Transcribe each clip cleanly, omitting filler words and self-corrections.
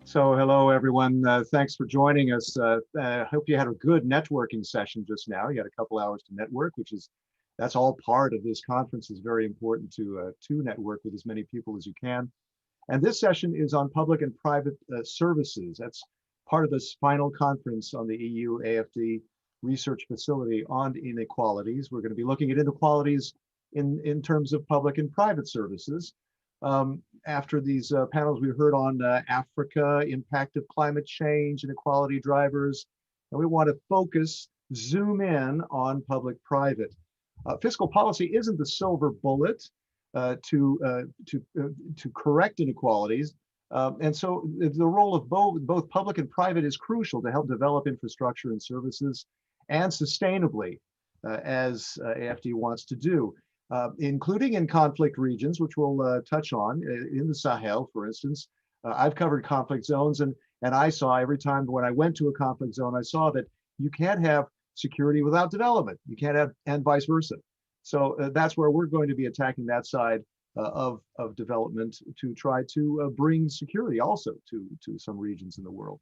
So hello, everyone. Thanks for joining us. I hope you had a good networking session just now. You had a couple hours to network, that's all part of this conference. Is very important to network with as many people as you can. And this session is on public and private services. That's part of this final conference on the EU AFD research facility on inequalities. We're going to be looking at inequalities in terms of public and private services. After these panels, we heard on Africa, impact of climate change, inequality drivers, and we want to focus, zoom in on public-private. Fiscal policy isn't the silver bullet to correct inequalities, and so the role of both public and private is crucial to help develop infrastructure and services, and sustainably, as AFD wants to do. Including in conflict regions, which we'll touch on, in the Sahel, for instance. I've covered conflict zones, and I saw every time when I went to a conflict zone, I saw that you can't have security without development. You can't have, and vice versa. So that's where we're going to be attacking that side of development to try to bring security also to some regions in the world.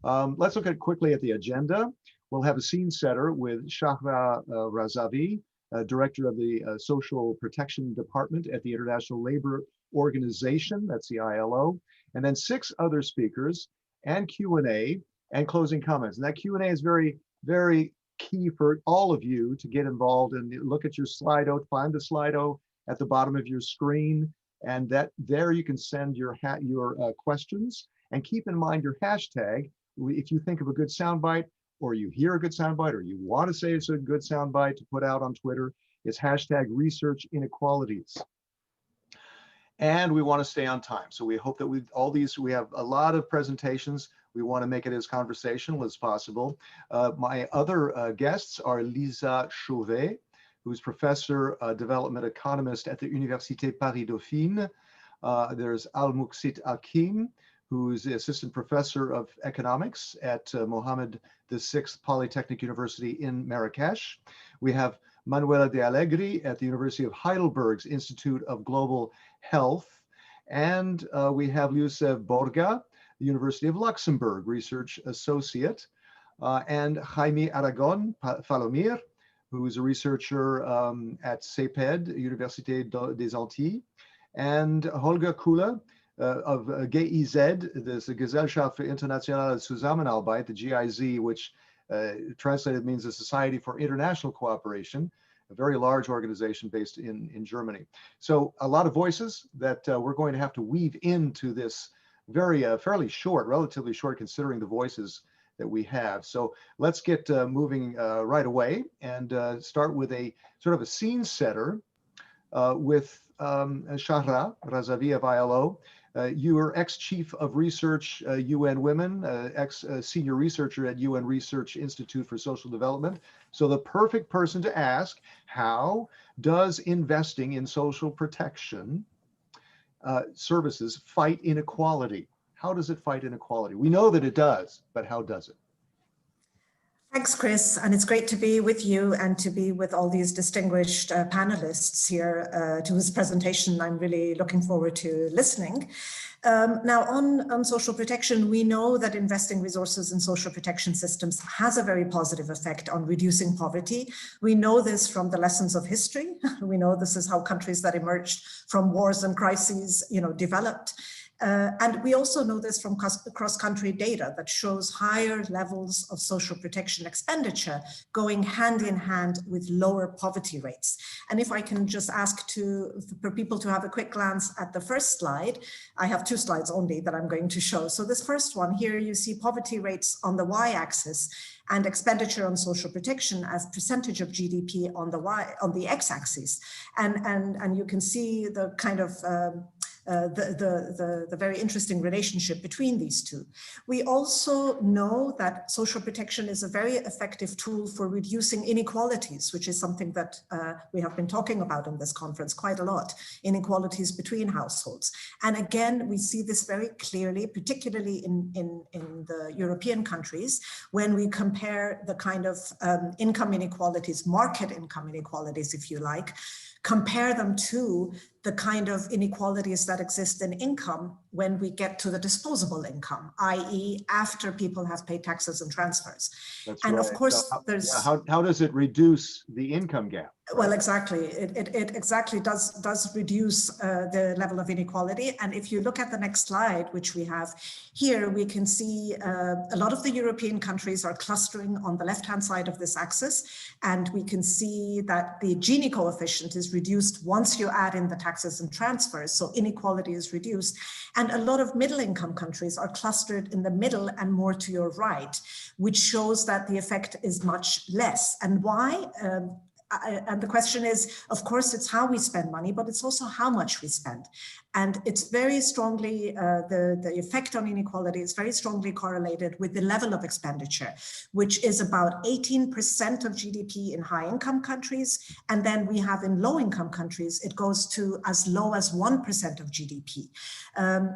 Let's look quickly at the agenda. We'll have a scene setter with Shahra Razavi, Director of the Social Protection Department at the International Labor Organization, that's the ILO, and then 6 other speakers, and Q&A and closing comments. And that Q&A is very, very key for all of you to get involved and look at your Slido, find the Slido at the bottom of your screen, and that there you can send your questions, and keep in mind your hashtag. If you think of a good soundbite, or you hear a good soundbite, or you want to say it's a good soundbite to put out on Twitter, it's hashtag research inequalities. And we want to stay on time. So we hope that we have a lot of presentations. We want to make it as conversational as possible. My other guests are Lisa Chauvet, who's professor, development economist at the Université Paris-Dauphine. There's Al-Muqsit Hakim, who's the assistant professor of economics at Mohammed VI Polytechnic University in Marrakesh. We have Manuela de Allegri at the University of Heidelberg's Institute of Global Health. And we have Youssef Borga, the University of Luxembourg Research Associate, and Jaime Aragon Falomir, who is a researcher at CEPED, Université des Antilles, and Holger Kula, of GIZ, the Gesellschaft für internationale Zusammenarbeit, the GIZ, which translated means the Society for International Cooperation, a very large organization based in Germany. So a lot of voices that we're going to have to weave into this very fairly short, relatively short, considering the voices that we have. So let's get moving right away and start with a sort of a scene setter with Shahra Razavi of ILO. You are ex-chief of research, UN Women, ex-senior researcher at UN Research Institute for Social Development. So the perfect person to ask, how does investing in social protection services fight inequality? How does it fight inequality? We know that it does, but how does it? Thanks, Chris, and it's great to be with you and to be with all these distinguished panelists here to this presentation. I'm really looking forward to listening. Now, on social protection, we know that investing resources in social protection systems has a very positive effect on reducing poverty. We know this from the lessons of history. We know this is how countries that emerged from wars and crises, developed. And we also know this from cross-country data that shows higher levels of social protection expenditure going hand in hand with lower poverty rates. And if I can just ask for people to have a quick glance at the first slide, I have 2 slides only that I'm going to show. So this first one here, you see poverty rates on the y-axis and expenditure on social protection as percentage of GDP on the x-axis. And you can see the kind of the very interesting relationship between these two. We also know that social protection is a very effective tool for reducing inequalities, which is something that we have been talking about in this conference quite a lot, inequalities between households. And again, we see this very clearly, particularly in the European countries, when we compare the kind of income inequalities, market income inequalities, if you like, compare them to the kind of inequalities that exist in income when we get to the disposable income, i.e. after people have paid taxes and transfers. That's and right. of course, So there's... how does it reduce the income gap? Right? Well, exactly. It exactly does reduce the level of inequality. And if you look at the next slide, which we have here, we can see a lot of the European countries are clustering on the left-hand side of this axis. And we can see that the Gini coefficient is reduced once you add in the taxes and transfers. So inequality is reduced. And a lot of middle-income countries are clustered in the middle and more to your right, which shows that the effect is much less. And why? And the question is, of course, it's how we spend money, but it's also how much we spend. And it's very strongly, the effect on inequality is very strongly correlated with the level of expenditure, which is about 18% of GDP in high income countries. And then we have in low income countries, it goes to as low as 1% of GDP.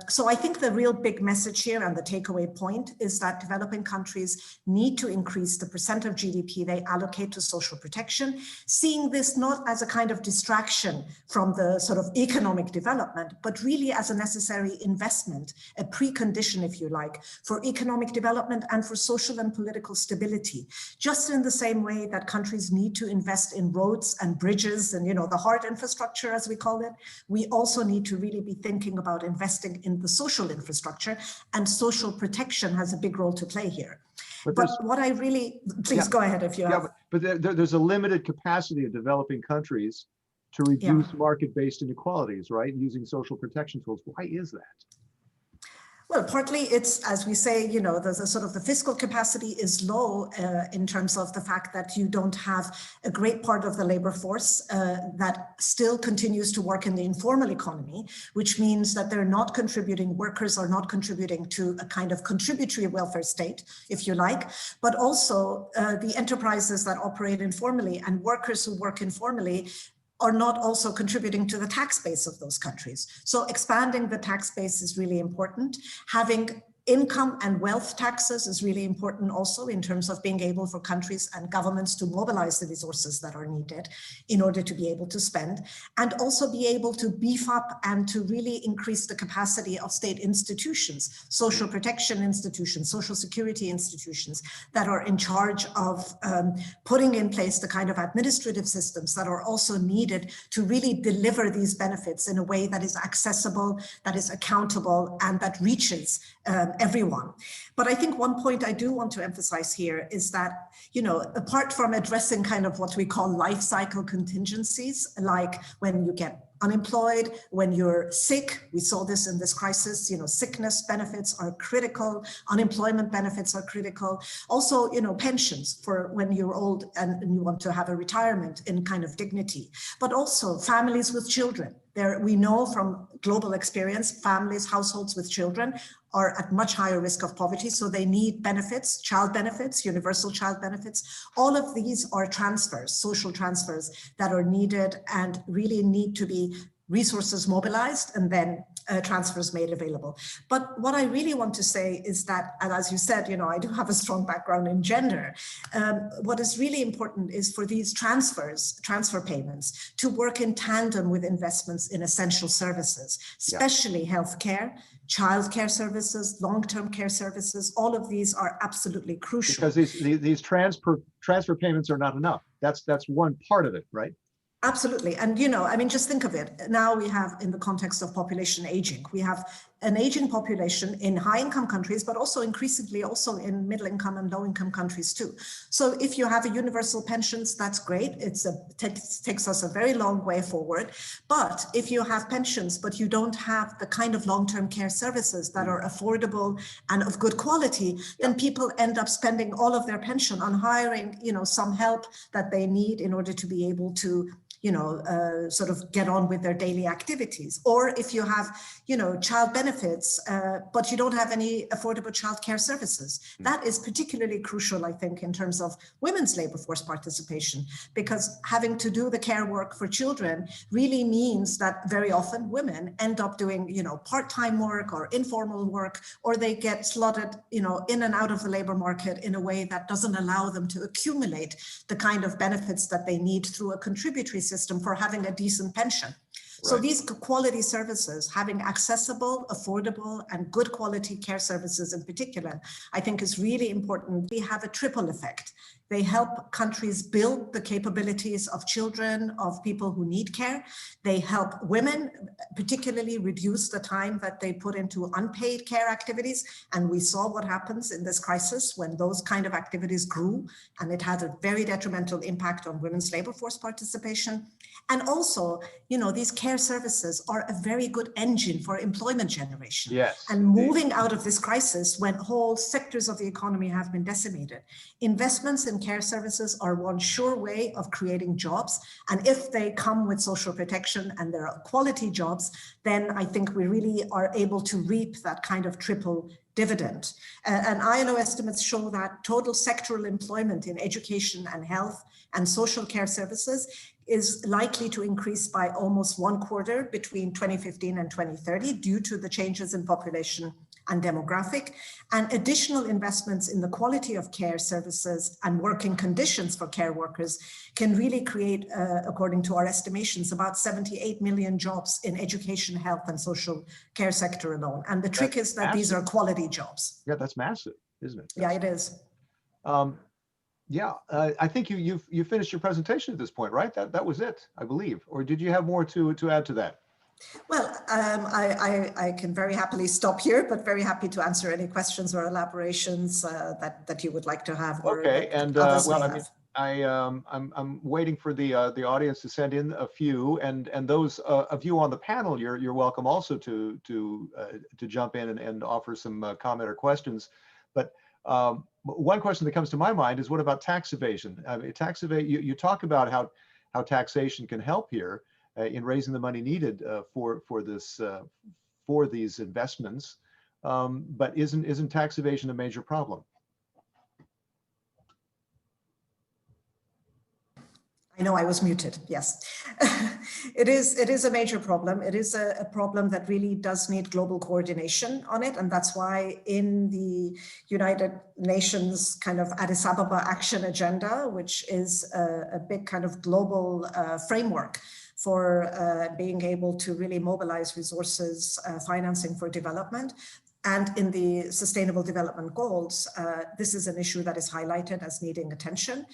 So I think the real big message here and the takeaway point is that developing countries need to increase the percent of GDP they allocate to social protection, seeing this not as a kind of distraction from the sort of economic development, but really as a necessary investment, a precondition, if you like, for economic development and for social and political stability. Just in the same way that countries need to invest in roads and bridges and, you know, the hard infrastructure, as we call it, we also need to really be thinking about investing in the social infrastructure, and social protection has a big role to play here. But what I really, please go ahead if you have. But there's a limited capacity of developing countries to reduce market-based inequalities, right? Using social protection tools. Why is that? Well, partly it's, as we say, you know, there's a sort of the fiscal capacity is low in terms of the fact that you don't have a great part of the labor force that still continues to work in the informal economy, which means that they're not contributing, workers are not contributing to a kind of contributory welfare state, if you like, but also the enterprises that operate informally and workers who work informally are not also contributing to the tax base of those countries. So expanding the tax base is really important. Having income and wealth taxes is really important also in terms of being able for countries and governments to mobilize the resources that are needed in order to be able to spend, and also be able to beef up and to really increase the capacity of state institutions, social protection institutions, social security institutions that are in charge of putting in place the kind of administrative systems that are also needed to really deliver these benefits in a way that is accessible, that is accountable, and that reaches everyone. But I think one point I do want to emphasize here is that, you know, apart from addressing kind of what we call life cycle contingencies, like when you get unemployed, when you're sick, we saw this in this crisis, you know, sickness benefits are critical, unemployment benefits are critical. Also, you know, pensions for when you're old and you want to have a retirement in kind of dignity, but also families with children. There, we know from global experience, families, households with children are at much higher risk of poverty. So they need benefits, child benefits, universal child benefits. All of these are transfers, social transfers that are needed and really need to be resources mobilized and then transfers made available. But what I really want to say is that, and as you said, you know, I do have a strong background in gender. What is really important is for these transfer payments to work in tandem with investments in essential services, especially healthcare, childcare services, long-term care services. All of these are absolutely crucial. Because these transfer payments are not enough. That's one part of it, right? Absolutely. And, you know, I mean, just think of it. Now we have, in the context of population aging, we have an aging population in high income countries, but also increasingly also in middle income and low income countries too. So if you have a universal pensions, that's great. It takes us a very long way forward. But if you have pensions, but you don't have the kind of long-term care services that are affordable and of good quality, then people end up spending all of their pension on hiring, you know, some help that they need in order to be able to, you know, sort of get on with their daily activities. Or if you have, you know, child benefits, but you don't have any affordable childcare services. That is particularly crucial, I think, in terms of women's labor force participation, because having to do the care work for children really means that very often women end up doing, you know, part-time work or informal work, or they get slotted, you know, in and out of the labor market in a way that doesn't allow them to accumulate the kind of benefits that they need through a contributory system for having a decent pension. So these quality services, having accessible, affordable, and good quality care services in particular, I think is really important. We have a triple effect. They help countries build the capabilities of children, of people who need care. They help women, particularly reduce the time that they put into unpaid care activities. And we saw what happens in this crisis when those kind of activities grew, and it had a very detrimental impact on women's labor force participation. And also, these care services are a very good engine for employment generation. Yes, and moving out of this crisis when whole sectors of the economy have been decimated, investments in care services are one sure way of creating jobs. And if they come with social protection and there are quality jobs, then I think we really are able to reap that kind of triple dividend. And ILO estimates show that total sectoral employment in education and health and social care services is likely to increase by almost 1/4 between 2015 and 2030 due to the changes in population and demographic, and additional investments in the quality of care services and working conditions for care workers can really create, according to our estimations, about 78 million jobs in education, health, and social care sector alone. And the trick is that these are quality jobs. Yeah, that's massive, isn't it? Yeah, it is. Yeah, I think you finished your presentation at this point, right? That was it, I believe. Or did you have more to add to that? Well, I can very happily stop here, but very happy to answer any questions or elaborations that you would like to have. Okay, and well, I'm waiting for the audience to send in a few, and those of you on the panel, you're welcome also to jump in and offer some comment or questions. But one question that comes to my mind is, what about tax evasion? Tax evasion. You talk about how taxation can help here in raising the money needed for these investments, but isn't tax evasion a major problem? I know I was muted. Yes, it is a major problem. It is a problem that really does need global coordination on it. And that's why in the United Nations kind of Addis Ababa Action Agenda, which is a big kind of global framework for being able to really mobilize resources, financing for development. And in the Sustainable Development Goals, this is an issue that is highlighted as needing attention.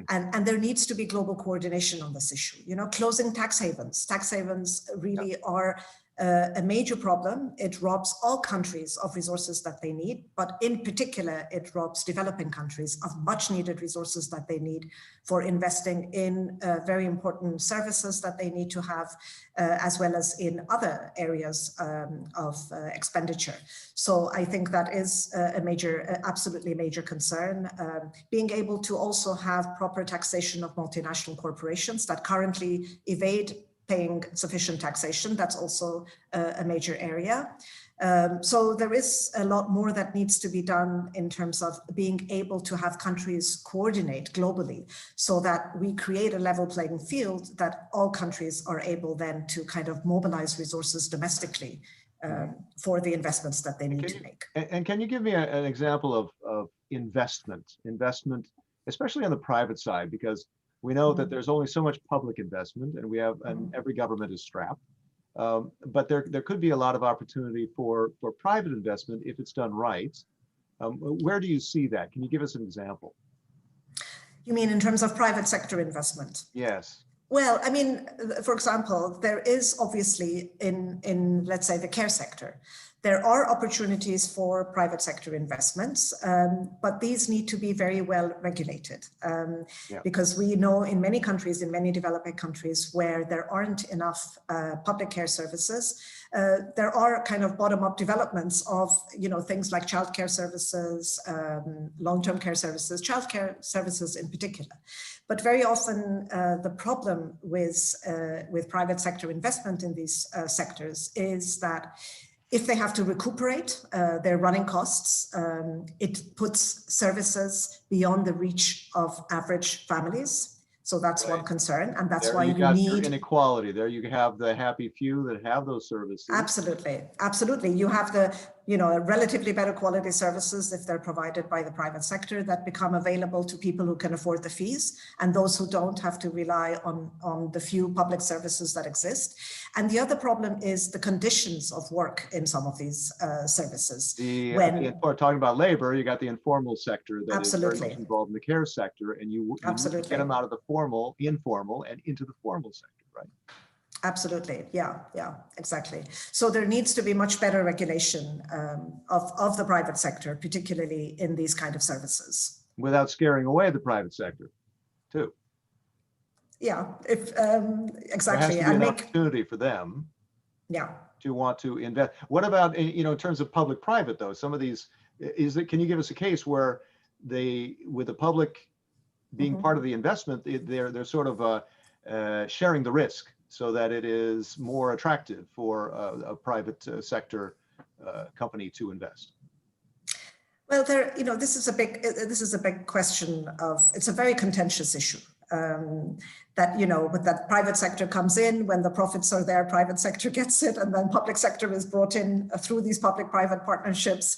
And there needs to be global coordination on this issue. Closing tax havens. Tax havens really are a major problem. It robs all countries of resources that they need, but in particular, it robs developing countries of much needed resources that they need for investing in very important services that they need to have, as well as in other areas of expenditure. So I think that is a major, absolutely major concern. Being able to also have proper taxation of multinational corporations that currently evade paying sufficient taxation, that's also a major area. So there is a lot more that needs to be done in terms of being able to have countries coordinate globally so that we create a level playing field that all countries are able then to kind of mobilize resources domestically for the investments that they need to make. And can you give me an example of investment, especially on the private side, because we know that there's only so much public investment, and every government is strapped. But there could be a lot of opportunity for private investment if it's done right. Where do you see that? Can you give us an example? You mean in terms of private sector investment? Yes. Well, I mean, for example, there is obviously in let's say the care sector, there are opportunities for private sector investments, but these need to be very well regulated because we know in many countries, in many developing countries where there aren't enough public care services, there are kind of bottom-up developments of things like childcare services, long-term care services, childcare services in particular. But very often the problem with private sector investment in these sectors is that if they have to recuperate their running costs, it puts services beyond the reach of average families. So that's one concern, and that's why you need inequality. There you have the happy few that have those services. Absolutely, absolutely. You have the relatively better quality services if they're provided by the private sector that become available to people who can afford the fees, and those who don't have to rely on the few public services that exist. And the other problem is the conditions of work in some of these services. Talking about labor, you got the informal sector that absolutely. is very much involved in the care sector, and you get them out of the informal and into the formal sector, right? Absolutely. Yeah, exactly. So there needs to be much better regulation of the private sector, particularly in these kind of services. Without scaring away the private sector, too. Yeah, exactly. There has to be an opportunity for them. Yeah. To want to invest. What about, in terms of public-private, though? Some of these, can you give us a case where with the public being part of the investment, they're sort of sharing the risk, so that it is more attractive for a private sector company to invest? Well, this is a big question it's a very contentious issue. But that private sector comes in, when the profits are there, private sector gets it, and then public sector is brought in through these public-private partnerships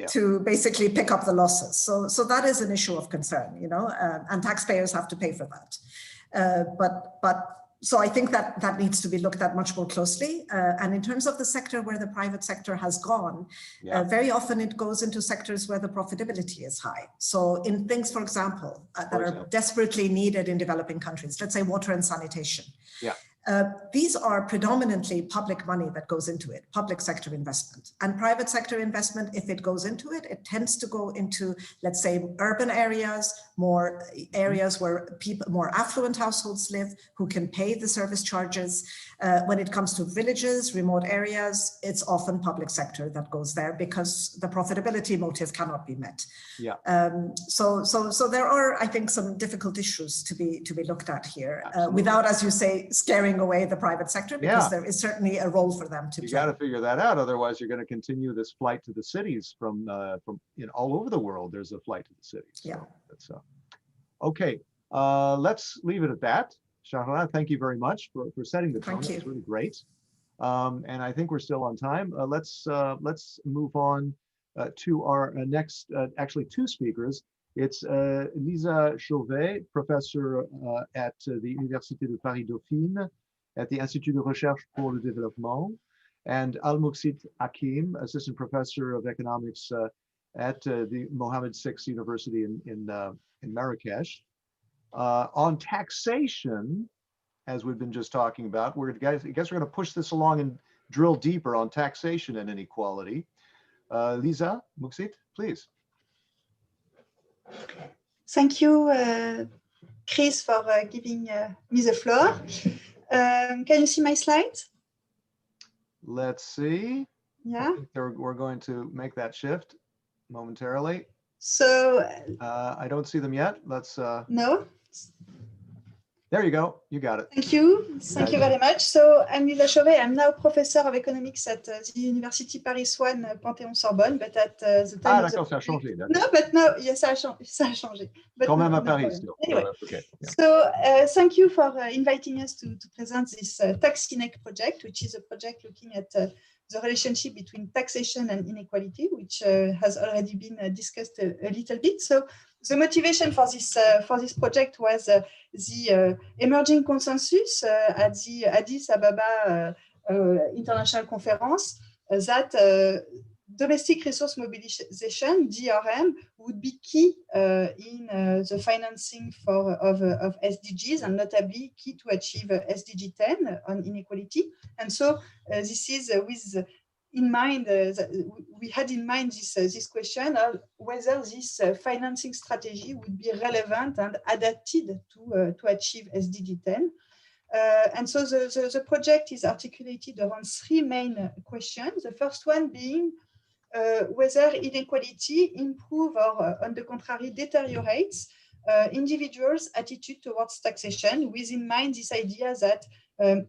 to basically pick up the losses. So that is an issue of concern, and taxpayers have to pay for that. So I think that needs to be looked at much more closely. And in terms of the sector where the private sector has gone, very often it goes into sectors where the profitability is high. So in things, for example, that are desperately needed in developing countries, let's say water and sanitation. Yeah. These are predominantly public money that goes into it, public sector investment. And private sector investment, if it goes into it, it tends to go into, let's say, urban areas, more areas where more affluent households live, who can pay the service charges. When it comes to villages, remote areas, it's often public sector that goes there because the profitability motive cannot be met. Yeah. So there are, I think, some difficult issues to be looked at here, without, as you say, scaring away the private sector, because there is certainly a role for them to play. You got to figure that out, otherwise you're going to continue this flight to the cities from all over the world. There's a flight to the cities. So yeah. That's okay. Let's leave it at that. Shahla, thank you very much for setting the tone. That's really great. And I think we're still on time. Let's move on to our next, actually two speakers. It's Lisa Chauvet, professor at the Université de Paris-Dauphine, at the Institut de Recherche pour le Développement, and Al-Muqsit Hakim, assistant professor of economics at the Mohammed VI University in Marrakesh. On taxation, as we've been just talking about, I guess we're going to push this along and drill deeper on taxation and inequality. Lisa, Muqsit, please. Thank you, Chris, for giving me the floor. Can you see my slides? Let's see. Yeah. I think we're going to make that shift momentarily. So I don't see them yet. Let's. No. There you go. You got it. Thank you. Thank you very much. So I'm Lisa Chauvet. I'm now professor of economics at the University Paris 1 Panthéon-Sorbonne, but at the time. D'accord, ça a changé. No, but no, yes, ça a changé. But quand même à Paris still. Anyway, okay. Yeah. So thank you for inviting us to present this TaxInec project, which is a project looking at the relationship between taxation and inequality, which has already been discussed a little bit. So the motivation for this project was the emerging consensus at the Addis Ababa International Conference that domestic resource mobilization, DRM, would be key in the financing of SDGs, and notably key to achieve SDG 10 on inequality. And so this is with in mind, we had in mind this question of whether this financing strategy would be relevant and adapted to achieve SDG 10. And so the project is articulated around three main questions. The first one being whether inequality improves or, on the contrary, deteriorates individuals' attitude towards taxation, with in mind this idea that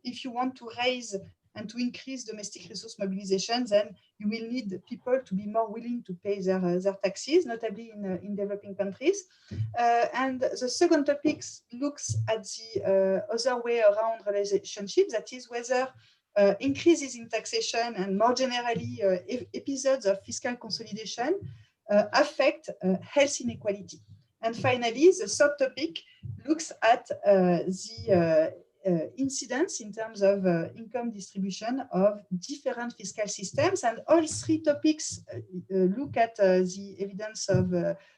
if you want to raise and to increase domestic resource mobilization, then you will need people to be more willing to pay their taxes, notably in developing countries. And the second topic looks at the other way around relationship, that is whether increases in taxation and more generally episodes of fiscal consolidation affect health inequality. And finally, the subtopic looks at the incidence in terms of income distribution of different fiscal systems. And all three topics look at the evidence of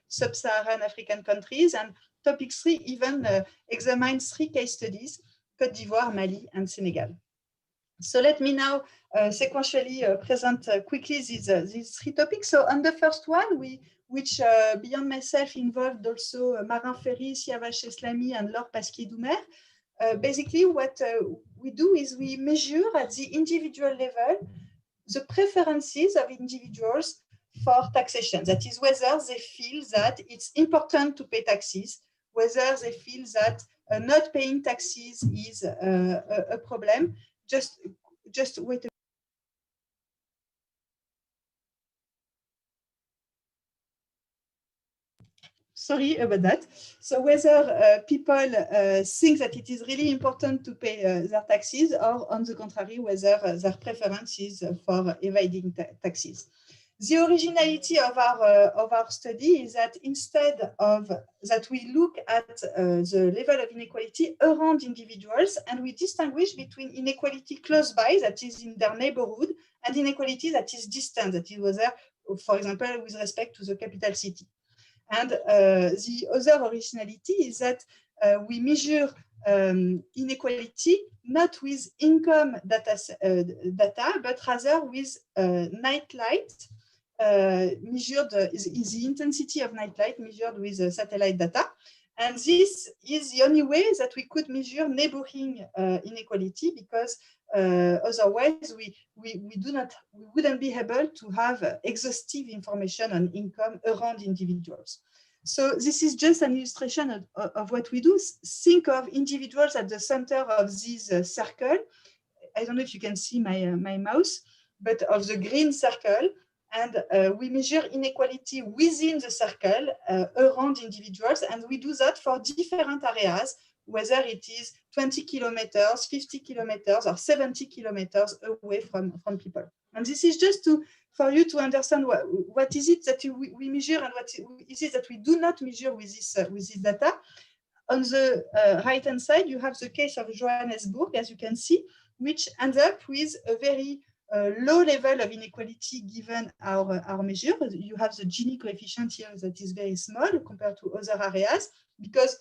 sub-Saharan African countries. And topic 3 even examines 3 case studies, Côte d'Ivoire, Mali, and Senegal. So let me now sequentially present quickly these 3 topics. So on the first one, which beyond myself involved also Marin Ferry, Siavash Eslami, and Laure Pasquier-Doumer. Basically, what we do is we measure at the individual level the preferences of individuals for taxation. That is, whether they feel that it's important to pay taxes, whether they feel that not paying taxes is a problem. Just wait a Sorry about that. So whether people think that it is really important to pay their taxes, or on the contrary, whether their preference is for evading taxes. The originality of our study is that instead of that, we look at the level of inequality around individuals, and we distinguish between inequality close by, that is in their neighborhood, and inequality that is distant, that is whether, for example, with respect to the capital city. And the other originality is that we measure inequality not with income data, but rather with nightlight, measured is the intensity of nightlight measured with satellite data. And this is the only way that we could measure neighboring inequality, because otherwise we wouldn't be able to have exhaustive information on income around individuals. So this is just an illustration of what we do. Think of individuals at the center of this circle. I don't know if you can see my mouse, but of the green circle. And we measure inequality within the circle around individuals. And we do that for different areas, whether it is 20 kilometers, 50 kilometers, or 70 kilometers away from people. And this is just for you to understand what is it that we measure and what is it that we do not measure with this data. On the right-hand side, you have the case of Johannesburg, as you can see, which ends up with a very low level of inequality given our measure. You have the Gini coefficient here that is very small compared to other areas, because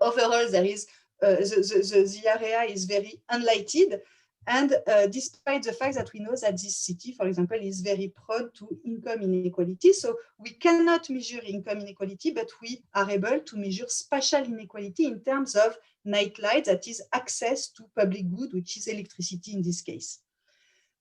overall there is the area is very unlighted. And despite the fact that we know that this city, for example, is very prone to income inequality. So we cannot measure income inequality, but we are able to measure spatial inequality in terms of nightlight, that is access to public good, which is electricity in this case.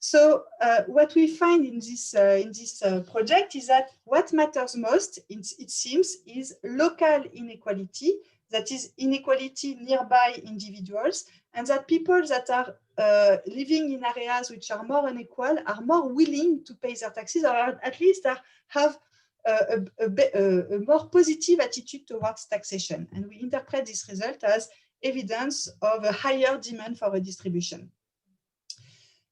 So what we find in this project is that what matters most, it seems, is local inequality, that is inequality nearby individuals, and that people that are living in areas which are more unequal are more willing to pay their taxes, or at least have a more positive attitude towards taxation. And we interpret this result as evidence of a higher demand for redistribution.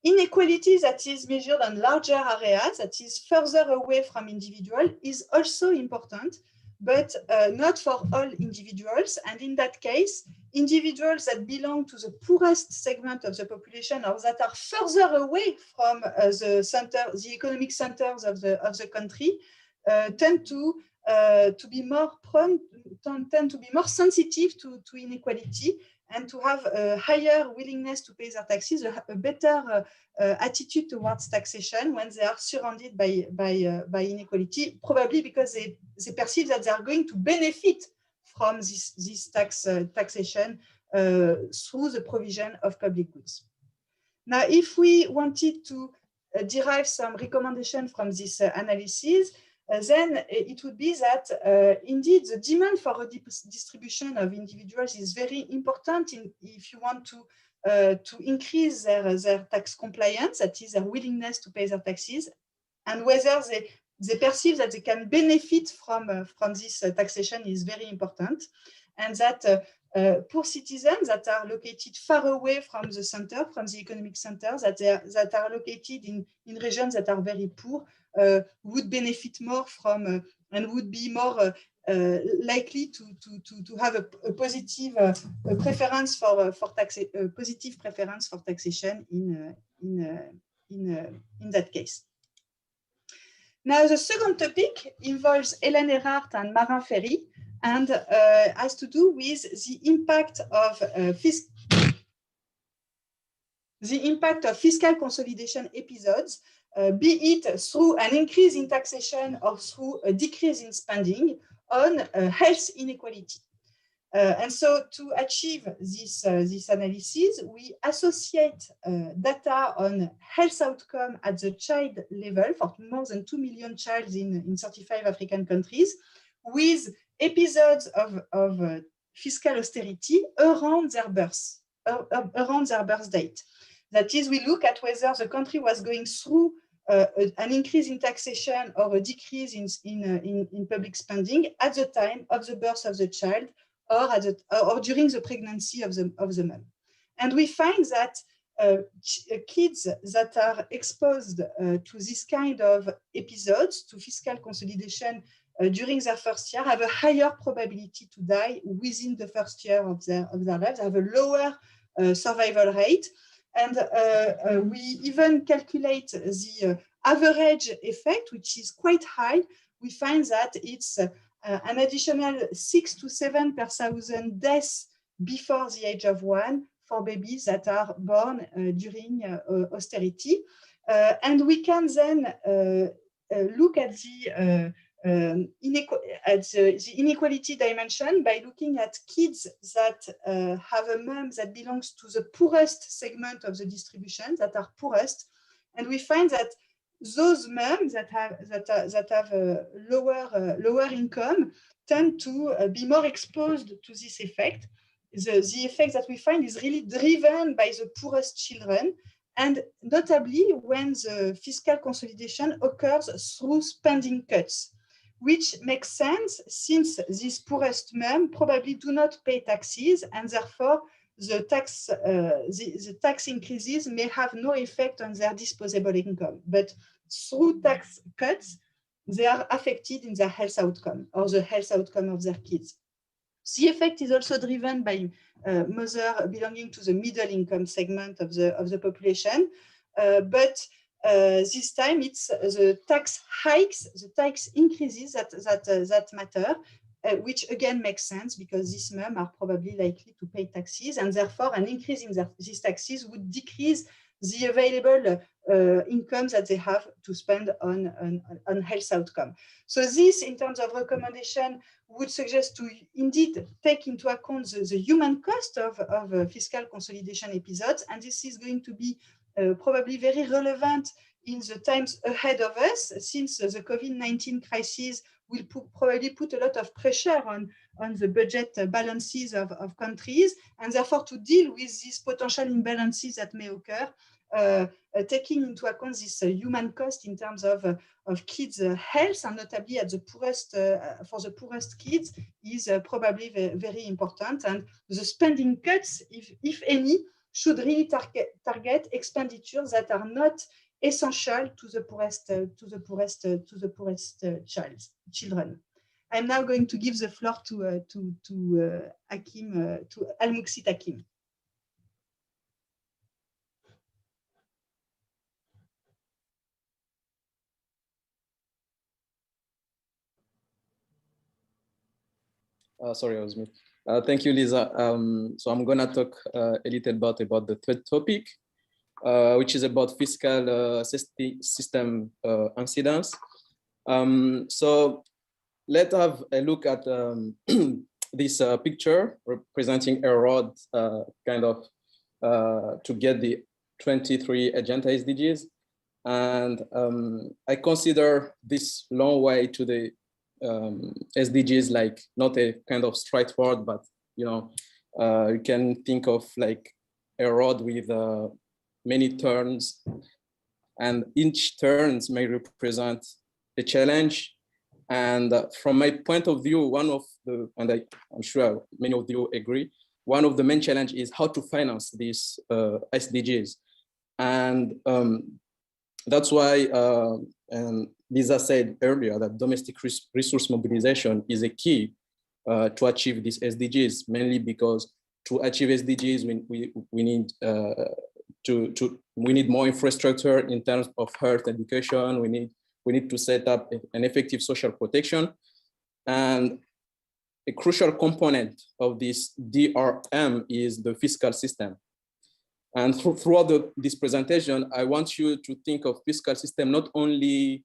Inequality that is measured on larger areas, that is further away from individual, is also important, but not for all individuals. And in that case, individuals that belong to the poorest segment of the population, or that are further away from the economic centers of the country, tend to be more prone, tend to be more sensitive to inequality, and to have a higher willingness to pay their taxes, a better attitude towards taxation when they are surrounded by inequality, probably because they perceive that they are going to benefit from this taxation through the provision of public goods. Now, if we wanted to derive some recommendation from this analysis, then it would be that indeed the demand for a distribution of individuals is very important if you want to increase their tax compliance, that is their willingness to pay their taxes, and whether they perceive that they can benefit from this taxation is very important, and that poor citizens that are located far away from the center, from the economic center, that are located in regions that are very poor, would benefit more from and would be more likely to have a positive preference for positive preference for taxation in that case. Now, the second topic involves Hélène Erhardt and Marin Ferry, and has to do with the impact of fiscal consolidation episodes, be it through an increase in taxation or through a decrease in spending on health inequality. And so to achieve this analysis, we associate data on health outcome at the child level for more than 2 million children in 35 African countries with episodes of fiscal austerity around their birth date. That is, we look at whether the country was going through an increase in taxation or a decrease in public spending at the time of the birth of the child or during the pregnancy of the mom. And we find that kids that are exposed to this kind of episodes, to fiscal consolidation during their first year, have a higher probability to die within the first year of their lives, have a lower survival rate. And we even calculate the average effect, which is quite high. We find that it's an additional 6 to 7 per thousand deaths before the age of 1 for babies that are born during austerity. And we can then look at the inequality dimension by looking at kids that have a mom that belongs to the poorest segment of the distribution, that are poorest. And we find that those moms that have a lower income tend to be more exposed to this effect. The effect that we find is really driven by the poorest children, and notably when the fiscal consolidation occurs through spending cuts, which makes sense since these poorest men probably do not pay taxes, and therefore the tax increases may have no effect on their disposable income. But through tax cuts, they are affected in their health outcome or the health outcome of their kids. The effect is also driven by mothers belonging to the middle income segment of the population, but this time it's the tax hikes, the tax increases that matter, which again makes sense because these men are probably likely to pay taxes, and therefore an increase in these taxes would decrease the available income that they have to spend on health outcome. So this, in terms of recommendation, would suggest to indeed take into account the human cost of fiscal consolidation episodes, and this is going to be probably very relevant in the times ahead of us, since the COVID-19 crisis will probably put a lot of pressure on the budget balances of countries, and therefore to deal with these potential imbalances that may occur, taking into account this human cost in terms of kids' health, and notably at the poorest, for the poorest kids, is probably very important. And the spending cuts, if any, should really target expenditures that are not essential to the poorest children. I'm now going to give the floor to Hakim, to Al-Muqsit Hakim. Sorry, I was mute. Thank you, Lisa. So I'm going to talk a little bit about the third topic, which is about fiscal system incidence. So let's have a look at this picture representing a road kind of to get the 23 agenda SDGs. And I consider this long way to the SDGs like not a kind of straightforward, but you can think of like a road with many turns, and each turns may represent a challenge And from my point of view, one of the, and I'm sure many of you agree, one of the main challenge is how to finance these SDGs. And that's why Lisa said earlier that domestic resource mobilization is a key to achieve these SDGs, mainly because to achieve SDGs, we need we need more infrastructure in terms of health education. We need to set up an effective social protection. And a crucial component of this DRM is the fiscal system. And throughout this presentation, I want you to think of fiscal system not only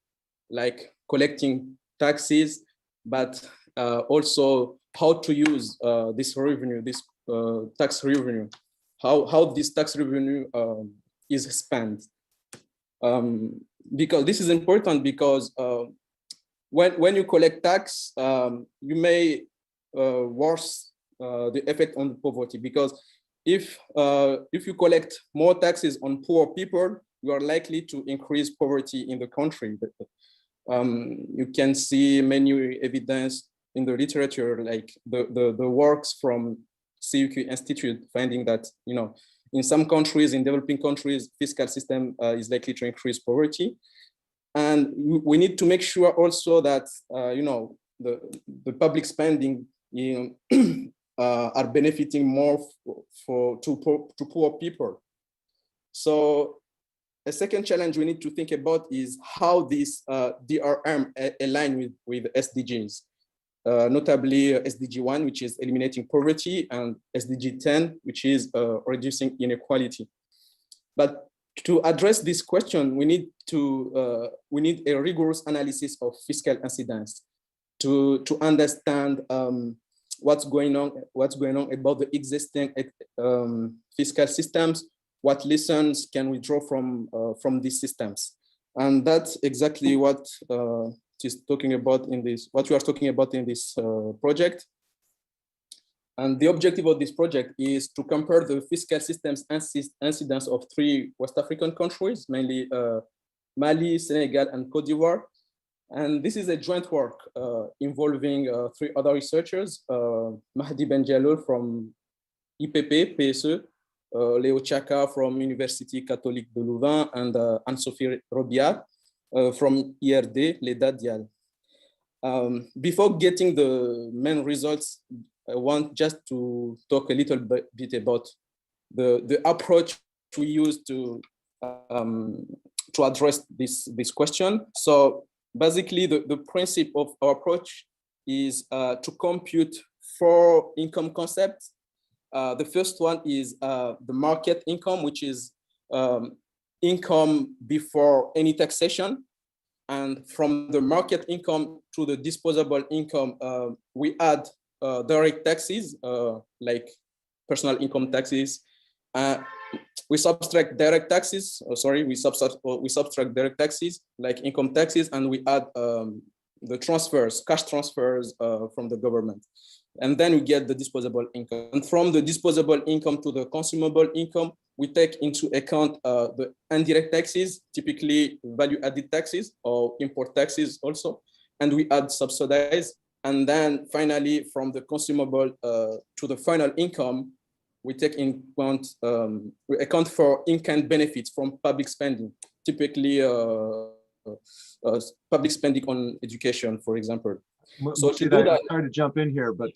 like collecting taxes, but also how to use this revenue, this tax revenue, how this tax revenue is spent. Because this is important because when you collect tax, you may worsen the effect on poverty, because if you collect more taxes on poor people, you are likely to increase poverty in the country. You can see many evidence in the literature, like the works from CUQ Institute, finding that, you know, in some countries, in developing countries, fiscal system is likely to increase poverty. And we need to make sure also that, you know, the public spending, you know, are benefiting more to poor people. So a second challenge we need to think about is how this DRM align with SDGs, notably SDG 1, which is eliminating poverty, and SDG 10, which is reducing inequality. But to address this question, we need a rigorous analysis of fiscal incidence to understand what's going on about the existing fiscal systems. What lessons can we draw from these systems? And that's exactly what is talking about in this, what we are talking about in this project. And the objective of this project is to compare the fiscal systems incidence of 3 West African countries, mainly Mali, Senegal, and Cote d'Ivoire. And this is a joint work involving 3 other researchers, Mahdi Benjalloul from IPP, PSE, Léo Chaka from Université Catholique de Louvain, and Anne-Sophie Robiat from IRD, Leda Dial. Before getting the main results, I want just to talk a little bit about the approach we use to address this question. So basically, the principle of our approach is to compute 4 income concepts. The first one is the market income, which is income before any taxation. And from the market income to the disposable income, we add direct taxes, like personal income taxes. We subtract direct taxes, we subtract direct taxes, like income taxes, and we add the transfers, cash transfers from the government. And then we get the disposable income. And from the disposable income to the consumable income, we take into account the indirect taxes, typically value-added taxes or import taxes also, and we add subsidized. And then finally, from the consumable to the final income, we take in account, we account for in-kind benefits from public spending, typically public spending on education, for example. So to do that, sorry to jump in here, but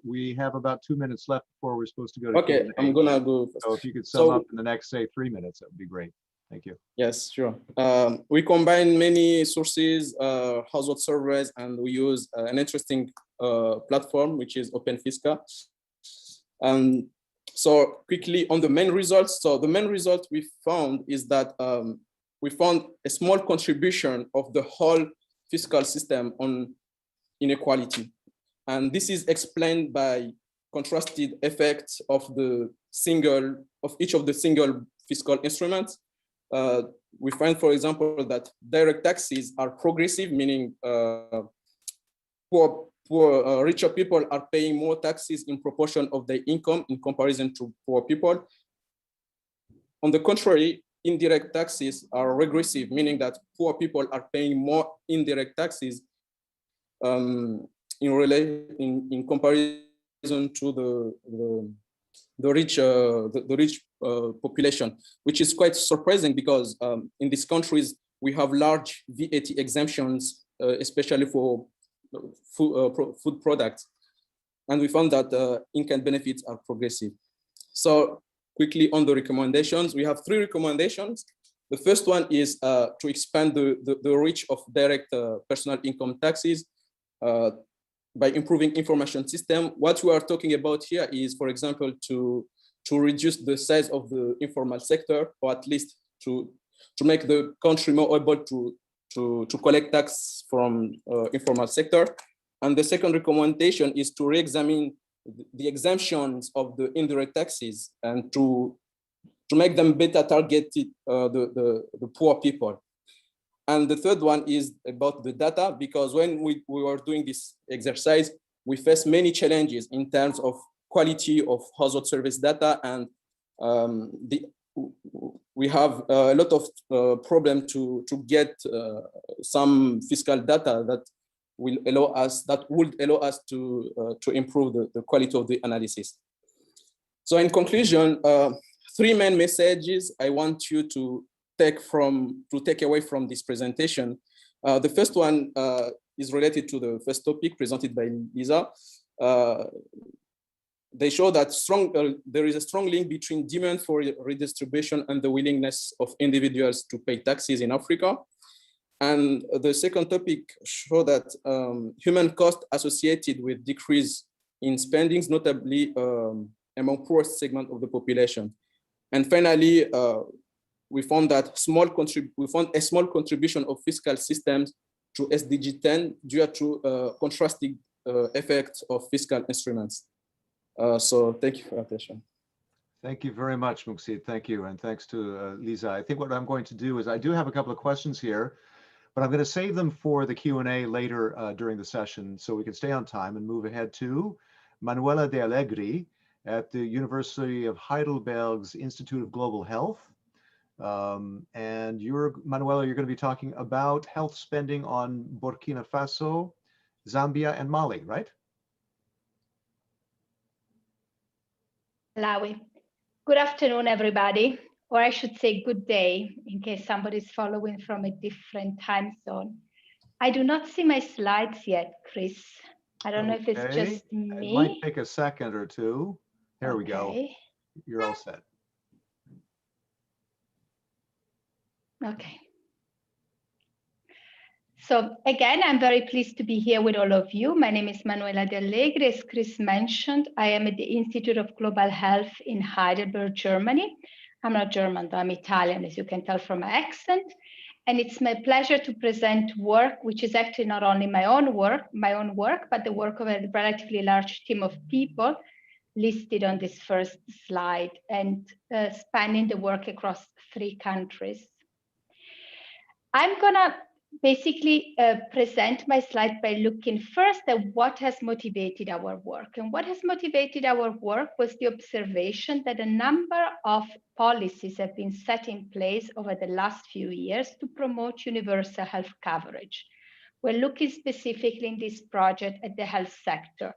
we have about 2 minutes left before we're supposed to go to Okay, Q&A. I'm gonna go first. So if you could sum up in the next, say, 3 minutes, that would be great. Thank you. Yes, sure. We combine many sources, household surveys, and we use an interesting platform, which is OpenFisca. So quickly on the main results. So the main result we found is that we found a small contribution of the whole fiscal system on inequality. And this is explained by contrasted effects of each of the single fiscal instruments. We find, for example, that direct taxes are progressive, meaning richer people are paying more taxes in proportion of their income in comparison to poor people. On the contrary, indirect taxes are regressive, meaning that poor people are paying more indirect taxes in comparison to the rich population, which is quite surprising because in these countries we have large VAT exemptions, especially for food products, and we found that in-kind benefits are progressive. So quickly on the recommendations, we have 3 recommendations. The first one is to expand the reach of direct personal income taxes by improving information system. What we are talking about here is, for example, to reduce the size of the informal sector, or at least to make the country more able to collect tax from informal sector. And the second recommendation is to re-examine the exemptions of the indirect taxes and to make them better targeted the poor people. And the third one is about the data, because when we were doing this exercise, we faced many challenges in terms of quality of household service data, and we have a lot of problem to get some fiscal data that would allow us to improve the quality of the analysis. So in conclusion, 3 main messages I want you to take away from this presentation. The first one is related to the first topic presented by Lisa. They show that there is a strong link between demand for redistribution and the willingness of individuals to pay taxes in Africa. And the second topic show that human cost associated with decrease in spendings, notably among poorest segment of the population. And finally, we found a small contribution of fiscal systems to SDG 10 due to contrasting effects of fiscal instruments. So thank you for your attention. Thank you very much, Muxid. Thank you. And thanks to Lisa. I think what I'm going to do is I do have a couple of questions here, but I'm going to save them for the Q&A later during the session so we can stay on time and move ahead to Manuela de Allegri at the University of Heidelberg's Institute of Global Health. And Manuela, you're going to be talking about health spending on Burkina Faso, Zambia, and Mali, right? Malawi. Good afternoon, everybody, or I should say good day, in case somebody's following from a different time zone. I do not see my slides yet, Chris. I don't know if it's just me. It might take a second or two. Here we go. You're all set. Okay. So again, I'm very pleased to be here with all of you. My name is Manuela de Allegri. As Chris mentioned, I am at the Institute of Global Health in Heidelberg, Germany. I'm not German, though I'm Italian, as you can tell from my accent. And it's my pleasure to present work, which is actually not only my own work, but the work of a relatively large team of people listed on this first slide, and spanning the work across 3 countries. I'm gonna basically present my slide by looking first at what has motivated our work. And what has motivated our work was the observation that a number of policies have been set in place over the last few years to promote universal health coverage. We're looking specifically in this project at the health sector.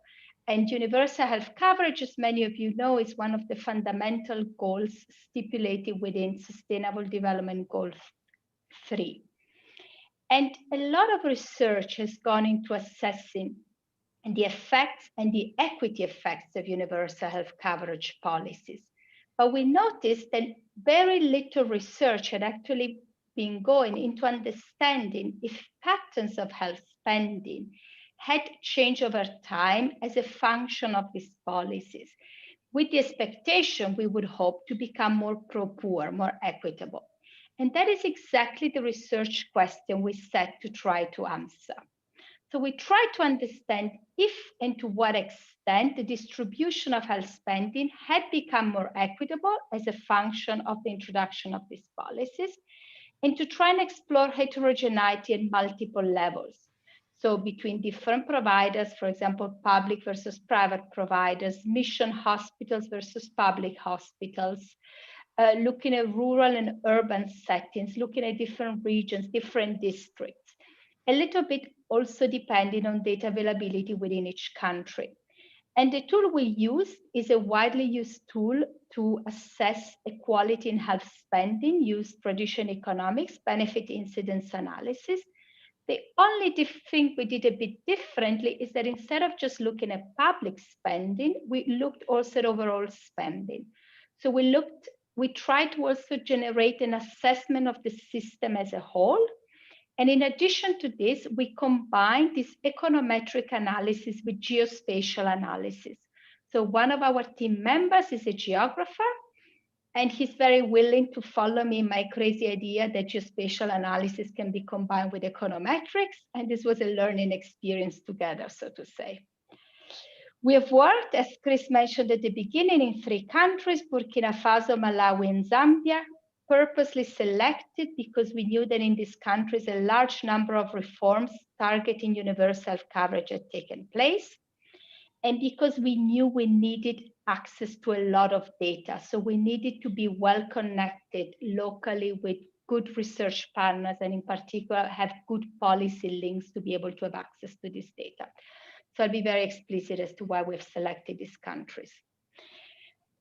And universal health coverage, as many of you know, is one of the fundamental goals stipulated within Sustainable Development Goal 3. And a lot of research has gone into assessing the effects and the equity effects of universal health coverage policies. But we noticed that very little research had actually been going into understanding if patterns of health spending had changed over time as a function of these policies, with the expectation we would hope to become more pro-poor, more equitable. And that is exactly the research question we set to try to answer. So we tried to understand if and to what extent the distribution of health spending had become more equitable as a function of the introduction of these policies, and to try and explore heterogeneity at multiple levels. So between different providers, for example, public versus private providers, mission hospitals versus public hospitals, looking at rural and urban settings, looking at different regions, different districts. A little bit also depending on data availability within each country. And the tool we use is a widely used tool to assess equality in health spending, use traditional economics, benefit incidence analysis. The only thing we did a bit differently is that instead of just looking at public spending, we looked also at overall spending. So we tried to also generate an assessment of the system as a whole. And in addition to this, we combined this econometric analysis with geospatial analysis. So one of our team members is a geographer, and he's very willing to follow me in my crazy idea that geospatial analysis can be combined with econometrics. And this was a learning experience together, so to say. We have worked, as Chris mentioned at the beginning, in 3 countries, Burkina Faso, Malawi, and Zambia, purposely selected because we knew that in these countries, a large number of reforms targeting universal coverage had taken place. And because we knew we needed access to a lot of data. So we needed to be well connected locally with good research partners, and in particular, have good policy links to be able to have access to this data. So I'll be very explicit as to why we've selected these countries.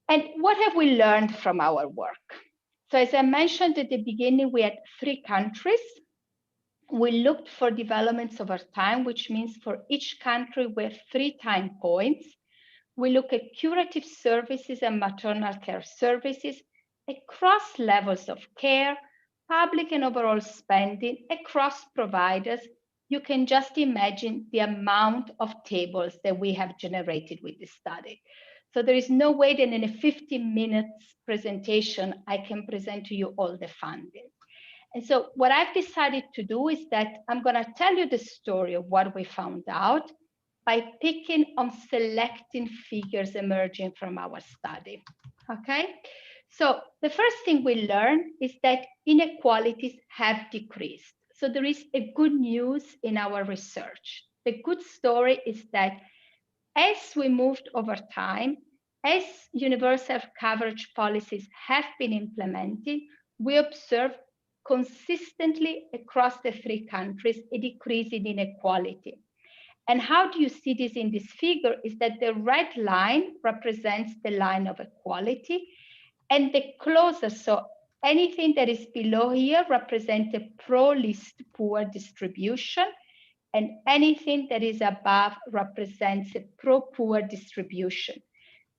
And what have we learned from our work? So as I mentioned at the beginning, we had 3 countries. We looked for developments over time, which means for each country, we have 3 time points. We look at curative services and maternal care services across levels of care, public and overall spending, across providers. You can just imagine the amount of tables that we have generated with this study. So there is no way that in a 15 minutes presentation, I can present to you all the funding. And so what I've decided to do is that I'm going to tell you the story of what we found out by picking on selecting figures emerging from our study. Okay, so the first thing we learned is that inequalities have decreased. So there is a good news in our research. The good story is that as we moved over time, as universal coverage policies have been implemented, we observed consistently across the 3 countries a decrease in inequality. And how do you see this in this figure is that the red line represents the line of equality, and the closer, so anything that is below here represents a pro-least poor distribution, and anything that is above represents a pro-poor distribution.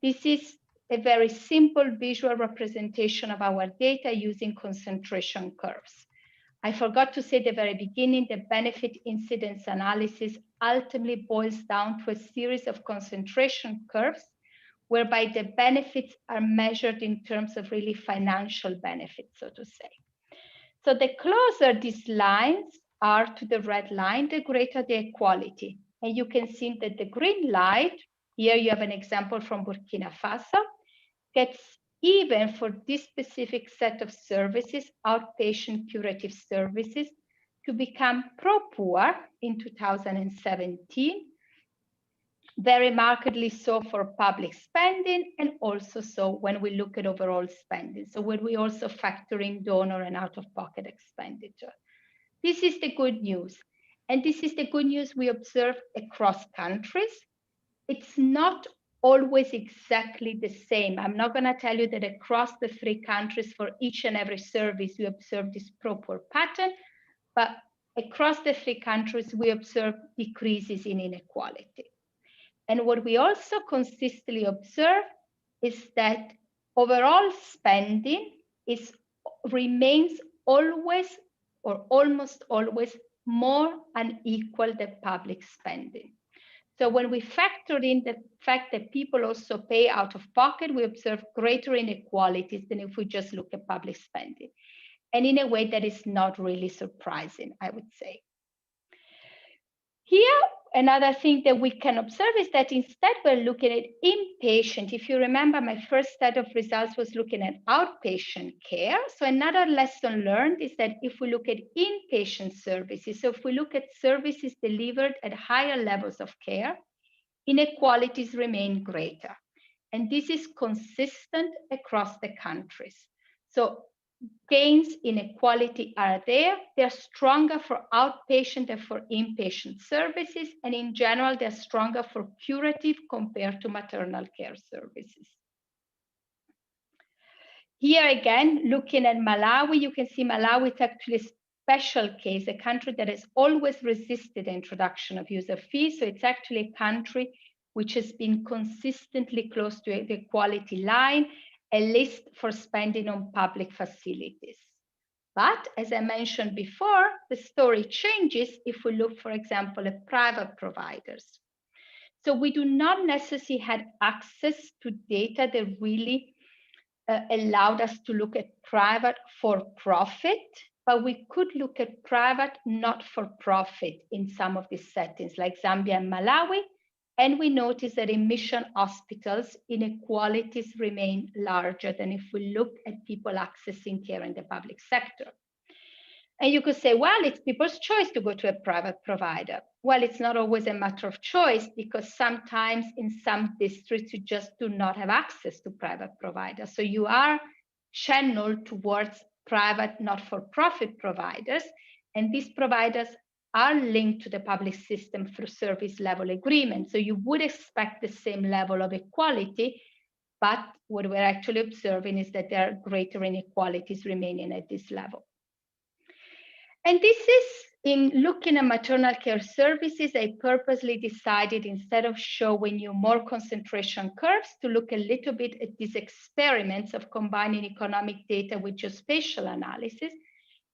This is a very simple visual representation of our data using concentration curves. I forgot to say at the very beginning, the benefit incidence analysis ultimately boils down to a series of concentration curves whereby the benefits are measured in terms of really financial benefits, so to say. So the closer these lines are to the red line, the greater the equality. And you can see that the green line, here you have an example from Burkina Faso, gets even for this specific set of services, outpatient curative services, to become pro-poor in 2017, very markedly so for public spending, and also so when we look at overall spending. So when we also factor in donor and out-of-pocket expenditure. This is the good news. And this is the good news we observe across countries. It's not always exactly the same. I'm not going to tell you that across the 3 countries for each and every service we observe this pro-poor pattern, but across the 3 countries we observe decreases in inequality. And what we also consistently observe is that overall spending remains always or almost always more unequal than public spending. So when we factor in the fact that people also pay out of pocket, we observe greater inequalities than if we just look at public spending. And in a way that is not really surprising, I would say. Here, another thing that we can observe is that instead we're looking at inpatient. If you remember, my first set of results was looking at outpatient care. So another lesson learned is that if we look at inpatient services, so if we look at services delivered at higher levels of care, inequalities remain greater. And this is consistent across the countries. So gains in equality are there. They're stronger for outpatient and for inpatient services. And in general, they're stronger for curative compared to maternal care services. Here again, looking at Malawi, you can see Malawi is actually a special case, a country that has always resisted the introduction of user fees. So it's actually a country which has been consistently close to the equality line, at least for spending on public facilities. But as I mentioned before, the story changes if we look, for example, at private providers. So we do not necessarily have access to data that really allowed us to look at private for-profit, but we could look at private not-for-profit in some of these settings, like Zambia and Malawi, and we notice that in mission hospitals, inequalities remain larger than if we look at people accessing care in the public sector. And you could say, well, it's people's choice to go to a private provider. Well, it's not always a matter of choice, because sometimes in some districts, you just do not have access to private providers. So you are channeled towards private not-for-profit providers, and these providers are linked to the public system through service level agreements. So you would expect the same level of equality, but what we're actually observing is that there are greater inequalities remaining at this level. And this is, in looking at maternal care services, I purposely decided, instead of showing you more concentration curves, to look a little bit at these experiments of combining economic data with geospatial analysis.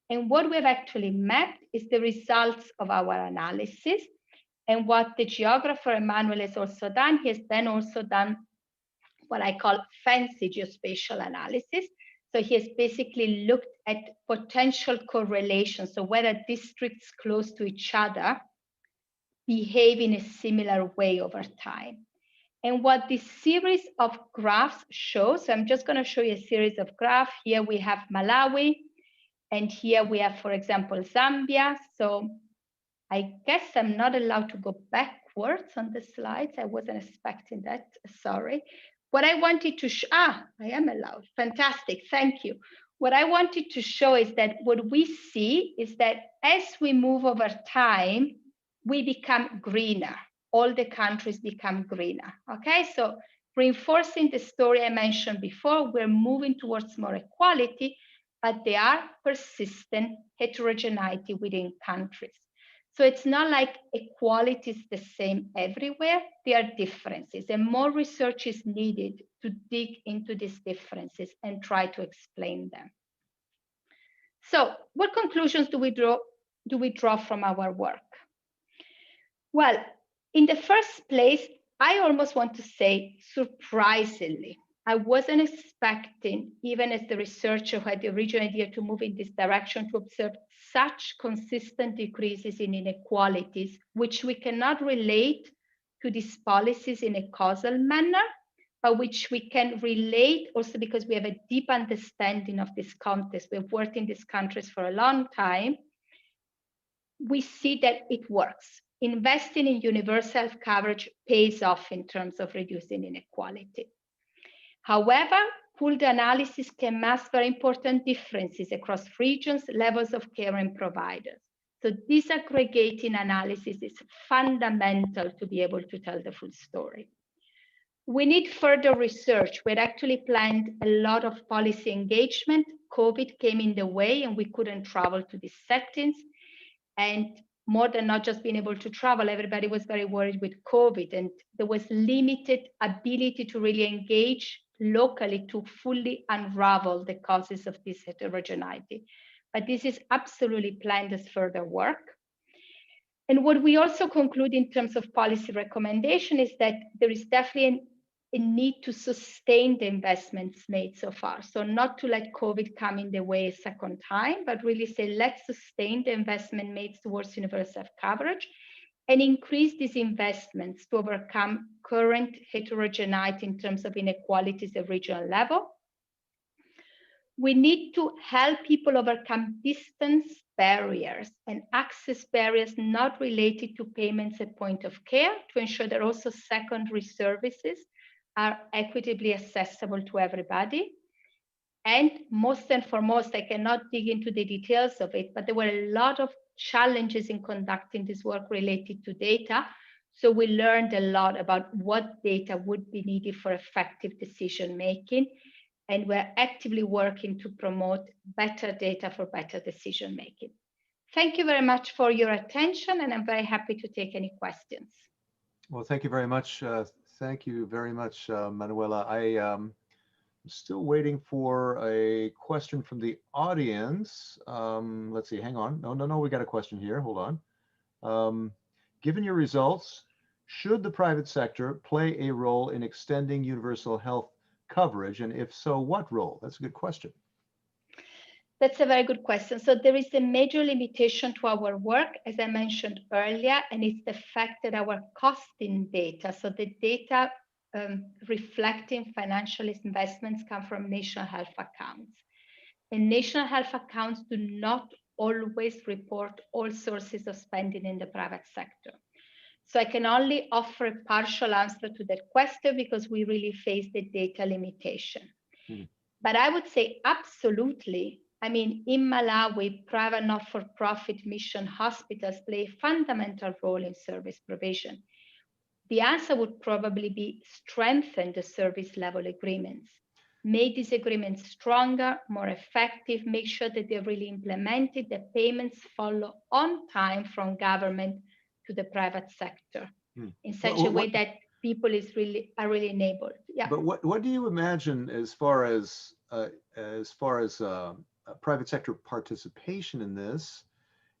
And what we've actually mapped is the results of our analysis. And what the geographer Emmanuel has also done, he has then also done what I call fancy geospatial analysis. So he has basically looked at potential correlations, so whether districts close to each other behave in a similar way over time. And what this series of graphs shows, so I'm just going to show you a series of graphs. Here we have Malawi, and here we have, for example, Zambia. So I guess I'm not allowed to go backwards on the slides. I wasn't expecting that, sorry. What I wanted to I am allowed, fantastic, thank you. What I wanted to show is that what we see is that as we move over time, we become greener. All the countries become greener, okay? So reinforcing the story I mentioned before, we're moving towards more equality, but there are persistent heterogeneity within countries. So it's not like equality is the same everywhere. There are differences, and more research is needed to dig into these differences and try to explain them. So what conclusions do we draw from our work? Well, in the first place, I almost want to say, surprisingly, I wasn't expecting, even as the researcher who had the original idea to move in this direction, to observe such consistent decreases in inequalities, which we cannot relate to these policies in a causal manner, but which we can relate also because we have a deep understanding of this context. We've worked in these countries for a long time. We see that it works. Investing in universal coverage pays off in terms of reducing inequality. However, pooled analysis can mask very important differences across regions, levels of care, and providers. So disaggregating analysis is fundamental to be able to tell the full story. We need further research. We had actually planned a lot of policy engagement. COVID came in the way and we couldn't travel to these settings. And more than not just being able to travel, everybody was very worried with COVID, and there was limited ability to really engage locally to fully unravel the causes of this heterogeneity. But this is absolutely planned as further work. And what we also conclude in terms of policy recommendation is that there is definitely a need to sustain the investments made so far. So not to let COVID come in the way a second time, but really say, let's sustain the investment made towards universal coverage and increase these investments to overcome current heterogeneity in terms of inequalities at regional level. We need to help people overcome distance barriers and access barriers not related to payments at point of care to ensure that also secondary services are equitably accessible to everybody. And most and foremost, I cannot dig into the details of it, but there were a lot of challenges in conducting this work related to data. So we learned a lot about what data would be needed for effective decision making. And we're actively working to promote better data for better decision making. Thank you very much for your attention, and I'm very happy to take any questions. Well, thank you very much. Thank you very much, Manuela. I'm still waiting for a question from the audience. Let's see, hang on. No, we got a question here. Hold on. Given your results, should the private sector play a role in extending universal health coverage? And if so, what role? That's a good question. That's a very good question. So there is a major limitation to our work, as I mentioned earlier, and it's the fact that our costing data, so the data reflecting financial investments come from national health accounts. And national health accounts do not always report all sources of spending in the private sector. So I can only offer a partial answer to that question because we really face the data limitation. But I would say absolutely. I mean, in Malawi, private not-for-profit mission hospitals play a fundamental role in service provision. The answer would probably be strengthen the service level agreements, make these agreements stronger, more effective, make sure that they're really implemented, that payments follow on time from government to the private sector in such a way that people are really enabled. Yeah. But what do you imagine as far as private sector participation in this?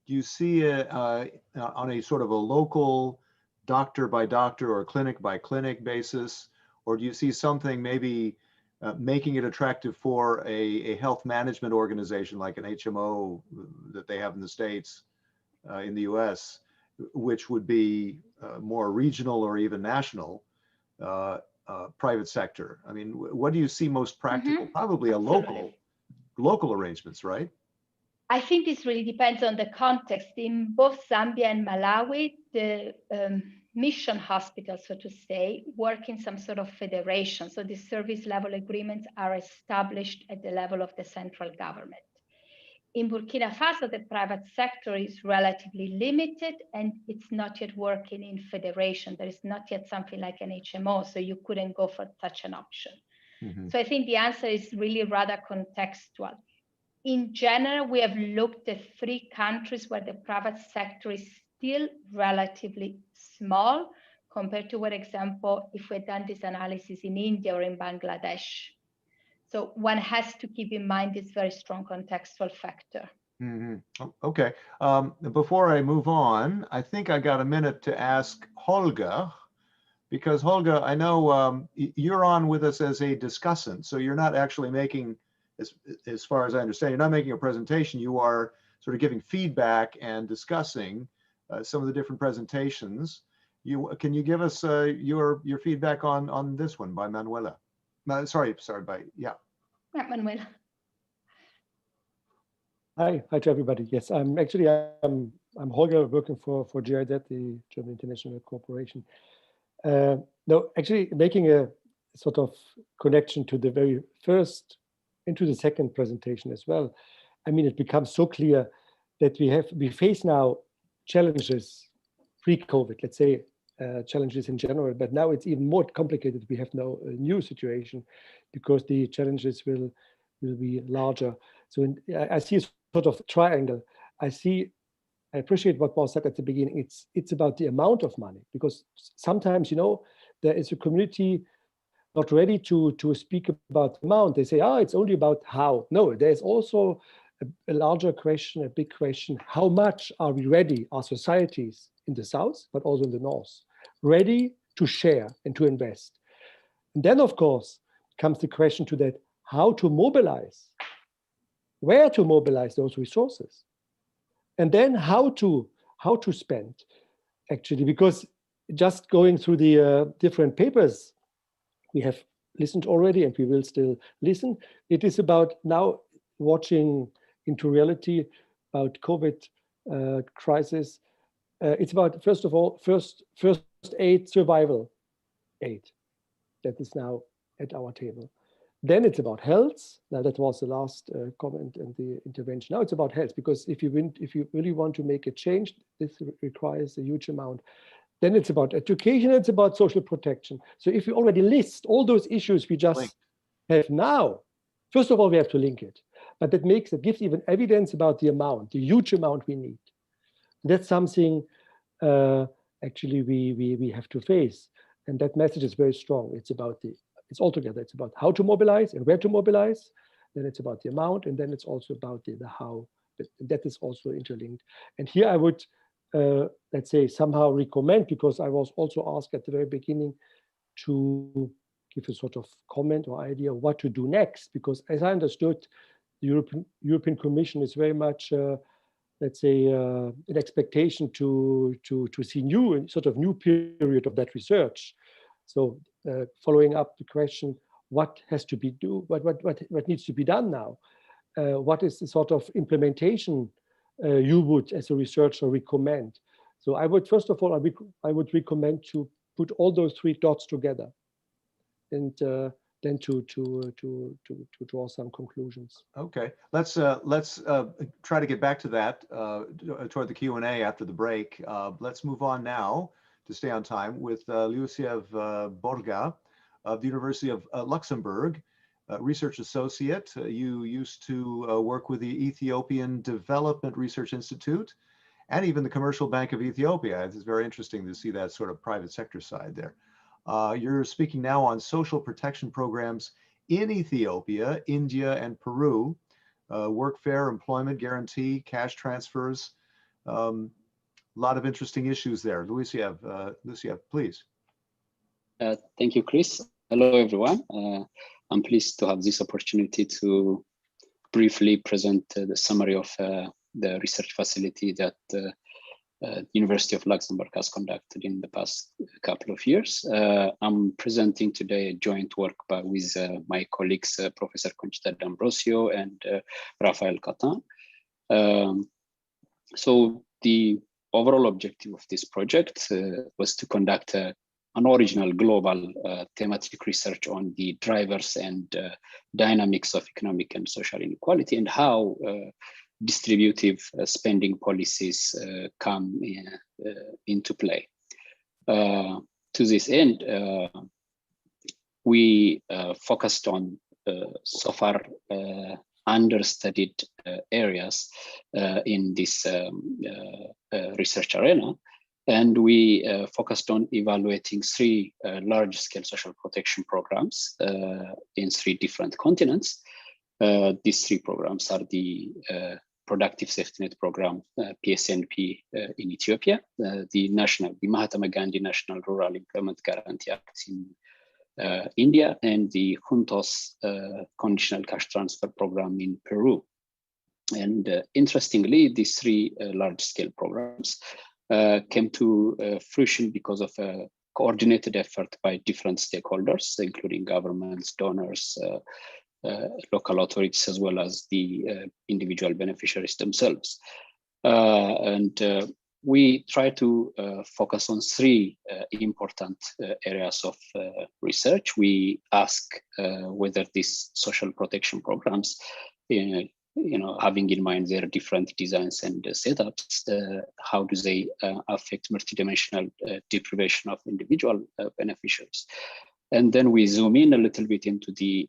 Do you see it on a sort of a local doctor by doctor or clinic by clinic basis, or do you see something maybe making it attractive for a health management organization like an HMO that they have in the States, in the US, which would be more regional or even national private sector? I mean, what do you see most practical? Probably a local arrangements, right? I think this really depends on the context. In both Zambia and Malawi, the mission hospitals, so to say, work in some sort of federation. So the service level agreements are established at the level of the central government. In Burkina Faso, the private sector is relatively limited and it's not yet working in federation. There is not yet something like an HMO, so you couldn't go for such an option. So I think the answer is really rather contextual. In general, we have looked at 3 countries where the private sector is still relatively small compared to, for example, if we'd done this analysis in India or in Bangladesh. So one has to keep in mind this very strong contextual factor. Okay. Before I move on, I think I got a minute to ask Holger, because Holger, I know you're on with us as a discussant, so you're not actually making, as far as I understand, you're not making a presentation. You are sort of giving feedback and discussing some of the different presentations. Can you give us your feedback on this one by Manuela? Sorry, yeah. Manuela. Hi to everybody. Yes, I'm Holger, working for GIZ, the German International Corporation. No, actually making a sort of connection to the very first into the second presentation as well. I mean, it becomes so clear that we face now challenges pre-COVID, let's say, challenges in general, but now it's even more complicated. We have now a new situation because the challenges will be larger. So I see a sort of triangle. I appreciate what Paul said at the beginning. It's about the amount of money, because sometimes, there is a community not ready to speak about the amount. They say, it's only about how. No, there's also a larger question, a big question. How much are we ready, our societies in the South, but also in the North, ready to share and to invest? And then, of course, comes the question to that, how to mobilize, where to mobilize those resources, and then how to spend, actually, because just going through the different papers we have listened already, and we will still listen. It is about now watching into reality about COVID crisis. It's about, first of all, first aid, survival aid that is now at our table. Then it's about health. Now that was the last comment and the intervention. Now it's about health, because if you really want to make a change, this requires a huge amount. Then it's about education, it's about social protection. So if we already list all those issues we just have now, first of all, we have to link it. But that gives even evidence about the amount, the huge amount we need. That's something actually we have to face. And that message is very strong. It's all together. It's about how to mobilize and where to mobilize. Then it's about the amount, and then it's also about the how. But that is also interlinked. And here I would, let's say, somehow recommend, because I was also asked at the very beginning to give a sort of comment or idea of what to do next. Because as I understood, the European Commission is very much, let's say, an expectation to see new period of that research. So following up the question, what has to be what needs to be done now? What is the sort of implementation you would, as a researcher, recommend? So I would, first of all, I would recommend to put all those three dots together, and then to draw some conclusions. Okay, let's try to get back to that toward the Q&A after the break. Let's move on now to stay on time with Lucia Borga of the University of Luxembourg, research associate. You used to work with the Ethiopian Development Research Institute and even the Commercial Bank of Ethiopia. It's very interesting to see that sort of private sector side there. You're speaking now on social protection programs in Ethiopia, India, and Peru, workfare, employment guarantee, cash transfers. A lot of interesting issues there. Lucia, please. Thank you, Chris. Hello, everyone. I'm pleased to have this opportunity to briefly present the summary of the research facility that the University of Luxembourg has conducted in the past couple of years. I'm presenting today a joint work with my colleagues, Professor Conchita D'Ambrosio and Raphael Catin. So the overall objective of this project was to conduct an original global thematic research on the drivers and dynamics of economic and social inequality, and how distributive spending policies come into play. To this end, we focused on so far understudied areas in this research arena. And we focused on evaluating three large-scale social protection programs in three different continents. These three programs are the Productive Safety Net Program, PSNP, in Ethiopia, the Mahatma Gandhi National Rural Employment Guarantee Act in India, and the Juntos Conditional Cash Transfer Program in Peru. And interestingly, these three large-scale programs came to fruition because of a coordinated effort by different stakeholders, including governments, donors, local authorities, as well as the individual beneficiaries themselves. We try to focus on three important areas of research. We ask whether these social protection programs, having in mind their different designs and setups, how do they affect multidimensional deprivation of individual beneficiaries? And then we zoom in a little bit into the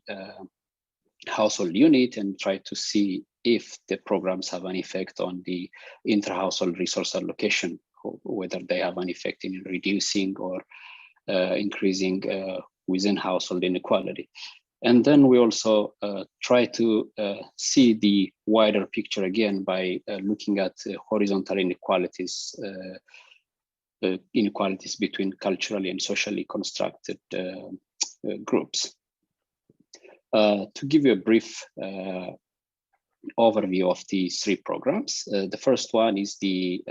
household unit and try to see if the programs have an effect on the inter-household resource allocation, whether they have an effect in reducing or increasing within household inequality. And then we also try to see the wider picture again by looking at horizontal inequalities, inequalities between culturally and socially constructed groups. To give you a brief overview of these three programs, the first one is the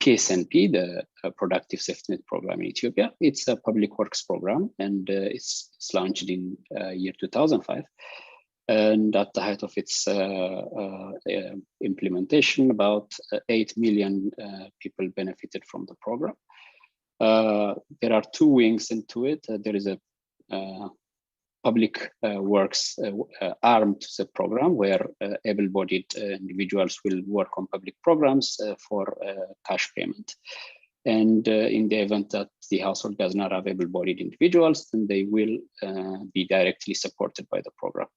PSNP, the Productive Safety Net Program in Ethiopia. It's a public works program, and it's launched in year 2005. And at the height of its implementation, about 8 million people benefited from the program. There are two wings into it. There is a public works arm to the program, where able-bodied individuals will work on public programs for cash payment. And in the event that the household does not have able-bodied individuals, then they will be directly supported by the program.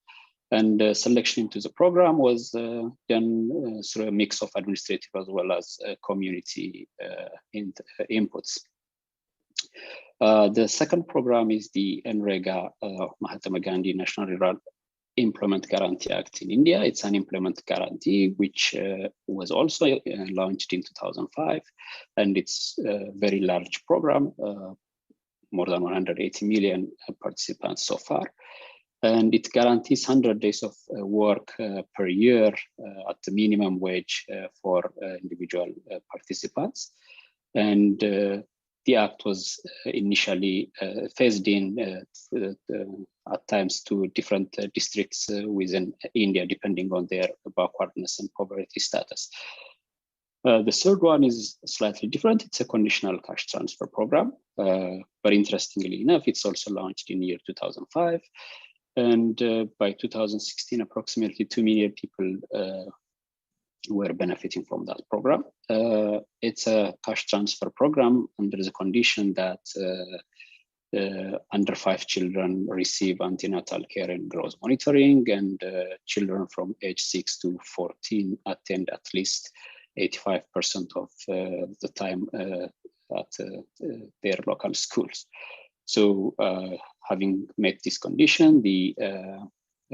And selection into the program was done through a mix of administrative as well as community inputs. The second program is the NREGA Mahatma Gandhi National Rural Employment Guarantee Act in India. It's an employment guarantee which was also launched in 2005, and it's a very large program, more than 180 million participants so far. And it guarantees 100 days of work per year at the minimum wage for individual participants. And the act was initially phased in at times to different districts within India, depending on their backwardness and poverty status. The third one is slightly different. It's a conditional cash transfer program. But interestingly enough, it's also launched in the year 2005. And by 2016, approximately 2 million people were benefiting from that program. It's a cash transfer program under the condition that under 5 children receive antenatal care and growth monitoring, and children from age 6 to 14 attend at least 85% of the time at their local schools. So having met this condition, the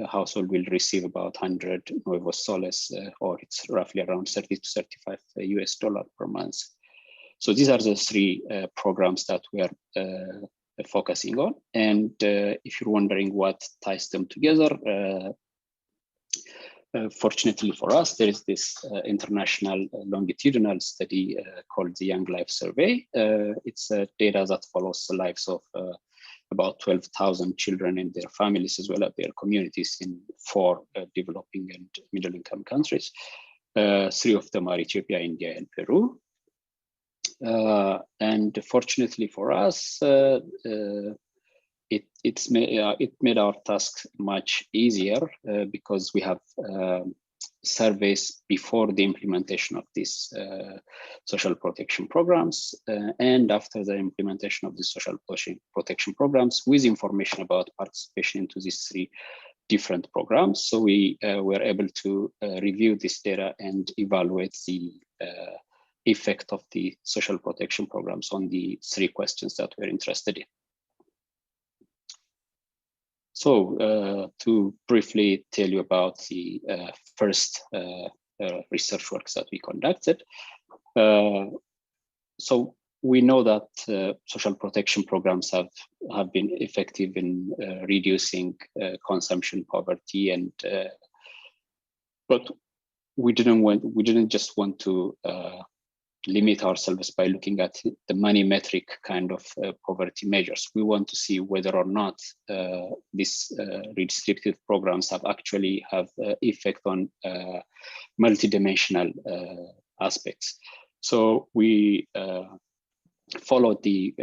household will receive about 100 nuevos soles, or it's roughly around 30 to 35 US dollar per month. So these are the 3 programs that we are focusing on. And if you're wondering what ties them together, fortunately for us, there is this international longitudinal study called the Young Life Survey. It's data that follows the lives of about 12,000 children and their families, as well as their communities in 4 developing and middle-income countries. 3 of them are Ethiopia, India, and Peru. And fortunately for us, it made our task much easier because we have surveys before the implementation of these social protection programs and after the implementation of the social protection programs, with information about participation into these 3 different programs. So we were able to review this data and evaluate the effect of the social protection programs on the 3 questions that we're interested in. So to briefly tell you about the first research works that we conducted. So we know that social protection programs have been effective in reducing consumption poverty, and but we didn't just want to limit ourselves by looking at the money metric kind of poverty measures. We want to see whether or not these redistributive programs have effect on multidimensional aspects. So we followed the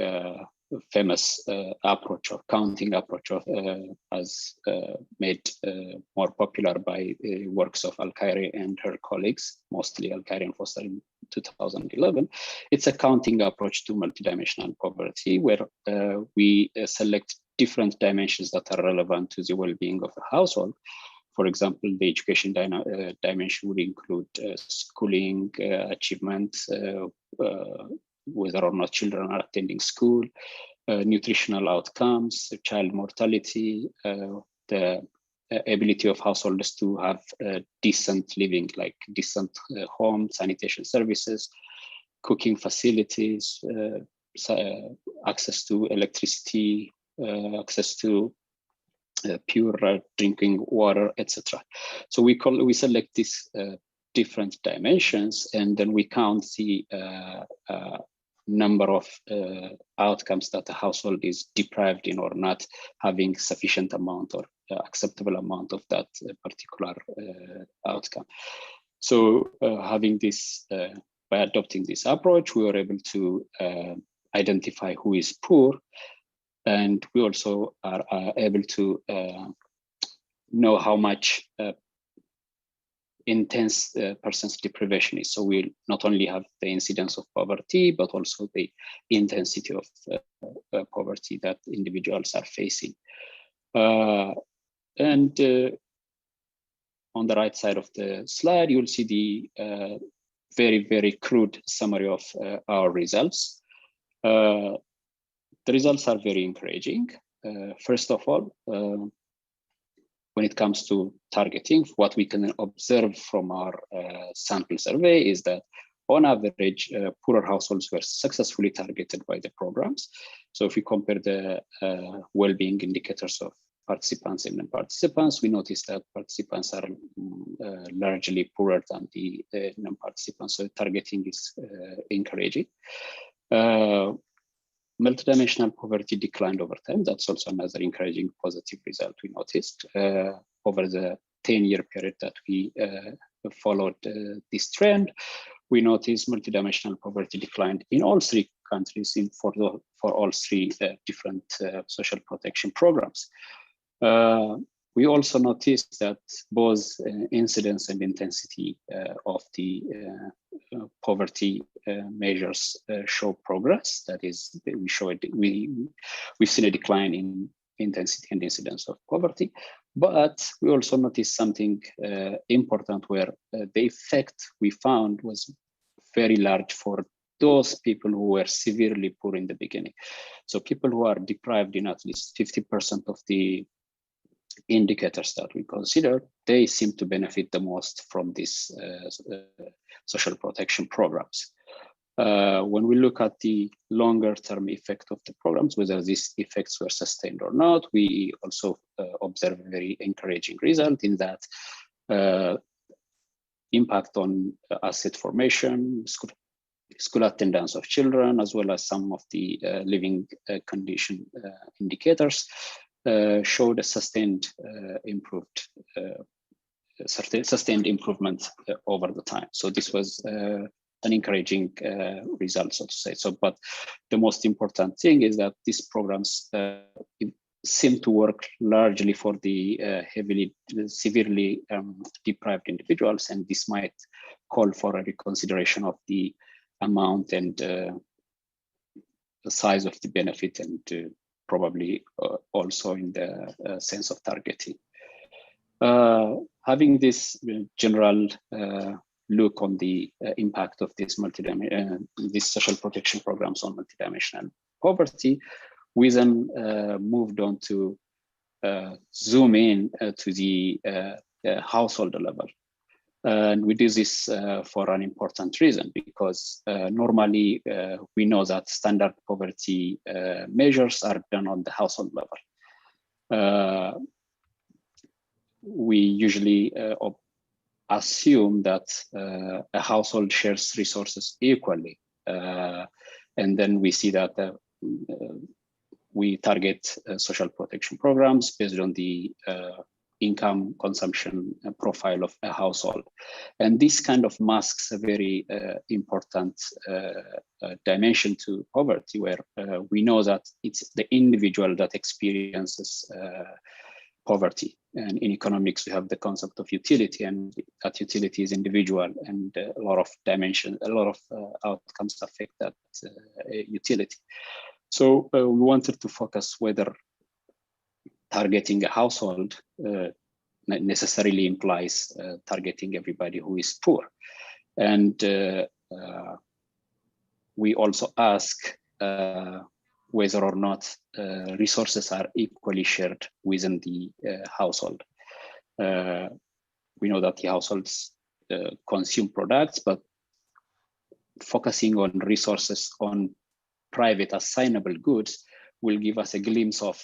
famous approach of counting approach of as made more popular by works of Al-Khairi and her colleagues, mostly Al-Khairi and Foster in 2011. It's a counting approach to multidimensional poverty, where we select different dimensions that are relevant to the well-being of a household. For example, the education dimension would include schooling achievement, whether or not children are attending school, nutritional outcomes, child mortality, the ability of households to have decent living, like decent home, sanitation services, cooking facilities, access to electricity, access to pure drinking water, etc. So we select these different dimensions, and then we count the number of outcomes that the household is deprived in or not having sufficient amount or acceptable amount of that particular outcome. So having this, by adopting this approach, we were able to identify who is poor And we also are able to know how much intense person's deprivation is. So we not only have the incidence of poverty, but also the intensity of poverty that individuals are facing. And on the right side of the slide, you'll see the very crude summary of our results. The results are very encouraging. First of all, when it comes to targeting, what we can observe from our sample survey is that on average, poorer households were successfully targeted by the programs. So if we compare the well-being indicators of participants and non-participants, we notice that participants are largely poorer than the non-participants. So targeting is encouraging. Multidimensional poverty declined over time. That's also another encouraging positive result we noticed over the 10-year period that we followed this trend. We noticed multidimensional poverty declined in all three countries for all three different social protection programs. We also noticed that both incidence and intensity of the poverty measures show progress. That is, we've seen a decline in intensity and incidence of poverty, but we also noticed something important where the effect we found was very large for those people who were severely poor in the beginning. So people who are deprived in at least 50% of the indicators that we consider, they seem to benefit the most from these social protection programs. When we look at the longer term effect of the programs, whether these effects were sustained or not, we also observe a very encouraging result in that impact on asset formation, school attendance of children, as well as some of the living condition indicators showed a sustained sustained improvement over the time. So this was an encouraging result, so to say. So, but the most important thing is that these programs seem to work largely for the severely deprived individuals, and this might call for a reconsideration of the amount and the size of the benefit, and probably also in the sense of targeting. Having this general look on the impact of this these social protection programs on multidimensional poverty, we then moved on to zoom in to the household level. And we do this for an important reason, because normally we know that standard poverty measures are done on the household level. We usually assume that a household shares resources equally. And then we see that we target social protection programs based on the income consumption profile of a household. And this kind of masks a very important dimension to poverty, where we know that it's the individual that experiences poverty. And in economics, we have the concept of utility, and that utility is individual, and a lot of dimensions, a lot of outcomes affect that utility. So we wanted to focus whether targeting a household necessarily implies targeting everybody who is poor. And we also ask whether or not resources are equally shared within the household. We know that the households consume products, but focusing on resources on private assignable goods will give us a glimpse of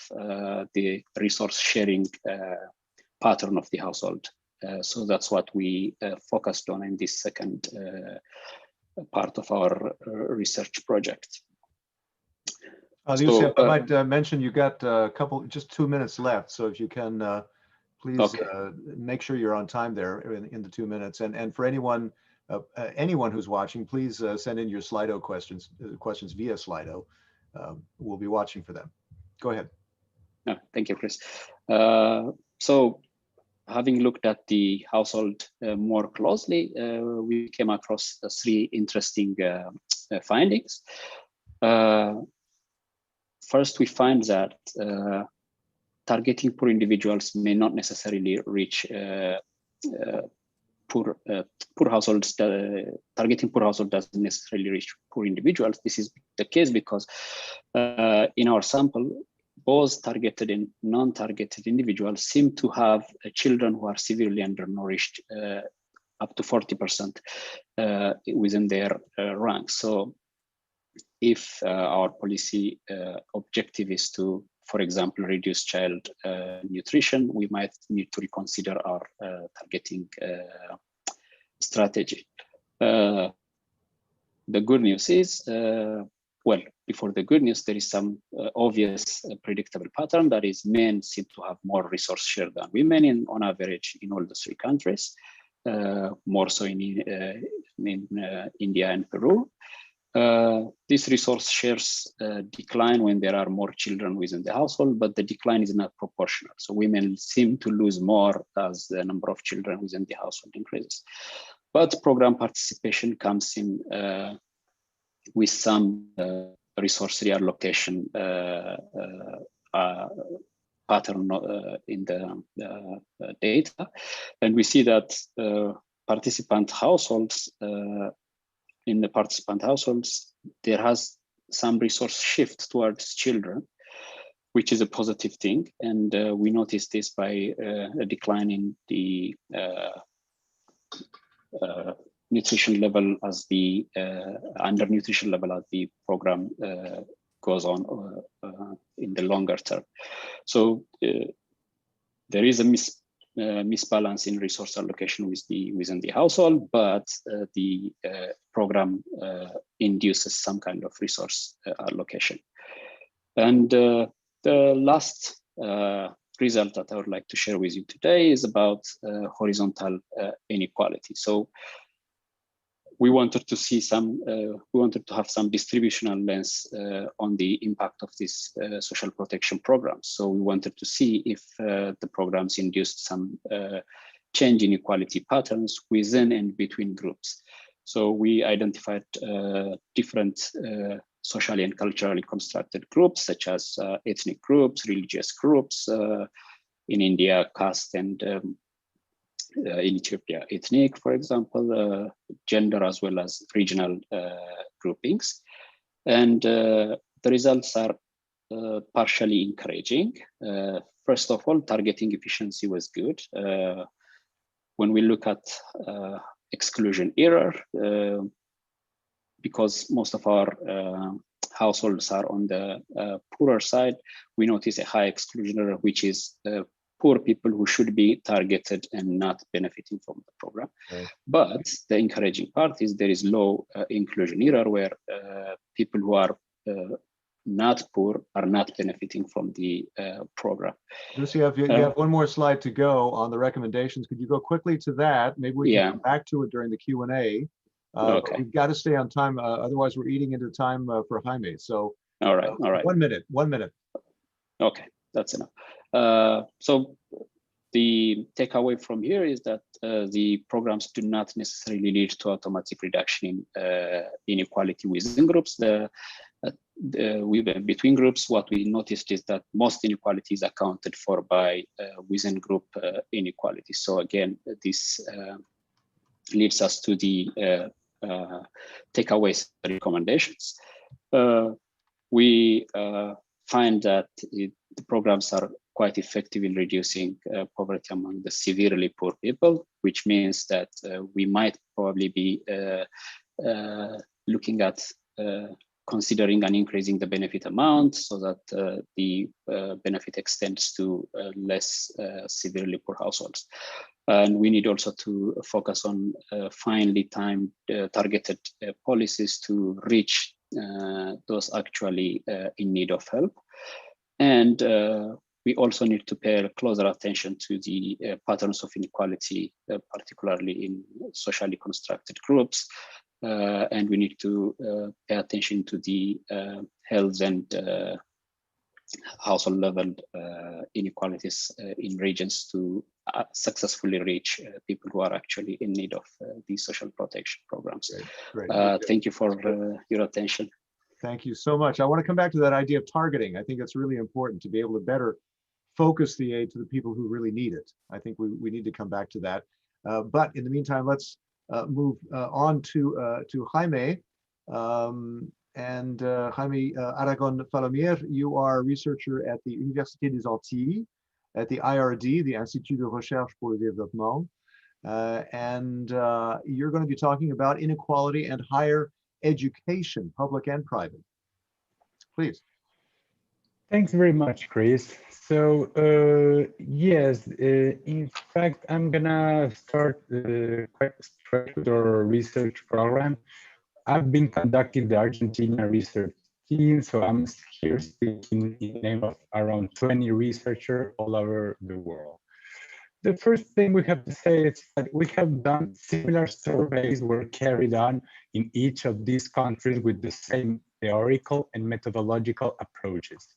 the resource sharing pattern of the household. So that's what we focused on in this second part of our research project. Youssef, I might mention you got a couple, just 2 minutes left. So if you can, please make sure you're on time there in the 2 minutes. And for anyone who's watching, please send in your Slido questions via Slido. We'll be watching for them. Go ahead. No, thank you, Chris. So having looked at the household more closely, we came across 3 interesting findings. First, we find that targeting poor individuals may not necessarily reach poor households. Targeting poor households doesn't necessarily reach poor individuals. This is the case because in our sample, both targeted and non-targeted individuals seem to have children who are severely undernourished, up to 40% within their ranks. So if our policy objective is to, for example, reduce child nutrition, we might need to reconsider our targeting strategy. The good news is, well, before the good news, there is some obvious predictable pattern, that is, men seem to have more resource share than women on average in all the 3 countries, more so in India and Peru. This resource shares decline when there are more children within the household, but the decline is not proportional. So women seem to lose more as the number of children within the household increases. But program participation comes in with some resource reallocation pattern in the data. And we see that participant households, in the participant households, there has some resource shift towards children, which is a positive thing. And we notice this by a decline in the nutrition level as the undernutrition level as the program goes on in the longer term. So there is a misbalance in resource allocation within the household, but the program induces some kind of resource allocation. And the last result that I would like to share with you today is about horizontal inequality. So we wanted to see we wanted to have some distributional lens on the impact of these social protection programs. So we wanted to see if the programs induced some change in equality patterns within and between groups. So we identified different socially and culturally constructed groups, such as ethnic groups, religious groups, in India, caste, and in Ethiopia, ethnic, for example, gender, as well as regional groupings. And the results are partially encouraging. First of all, targeting efficiency was good. When we look at exclusion error, because most of our households are on the poorer side, we notice a high exclusion error, which is poor people who should be targeted and not benefiting from the program. Right. But the encouraging part is there is low inclusion error, where people who are not poor are not benefiting from the program. Lucy, you have one more slide to go on the recommendations. Could you go quickly to that? Maybe we can come back to it during the Q&A. Okay. We've got to stay on time, otherwise we're eating into time for Jaime. So all right. 1 minute. Okay, that's enough. So the takeaway from here is that the programs do not necessarily lead to automatic reduction in inequality within groups. Between groups, what we noticed is that most inequality is accounted for by within group inequality. So again, this leads us to the takeaways recommendations. We find that the programs are quite effective in reducing poverty among the severely poor people, which means that we might probably be looking at considering and increasing the benefit amount so that the benefit extends to less severely poor households. And we need also to focus on finely timed targeted policies to reach those actually in need of help. And we also need to pay closer attention to the patterns of inequality, particularly in socially constructed groups. And we need to pay attention to the health and household level inequalities in regions to successfully reach people who are actually in need of these social protection programs. Great. Thank you for your attention. Thank you so much. I want to come back to that idea of targeting. I think that's really important to be able to better focus the aid to the people who really need it. I think we need to come back to that. But in the meantime, let's move on to Jaime. Jaime Aragon Falomier, you are a researcher at the Université des Antilles, at the IRD, the Institut de Recherche pour le Développement. You're going to be talking about inequality and higher education, public and private. Please. Thanks very much, Chris. So yes, in fact, I'm gonna start quite straight with our research program. I've been conducting the Argentina research team, so I'm here speaking in the name of around 20 researchers all over the world. The first thing we have to say is that we have done similar surveys were carried on in each of these countries with the same theoretical and methodological approaches.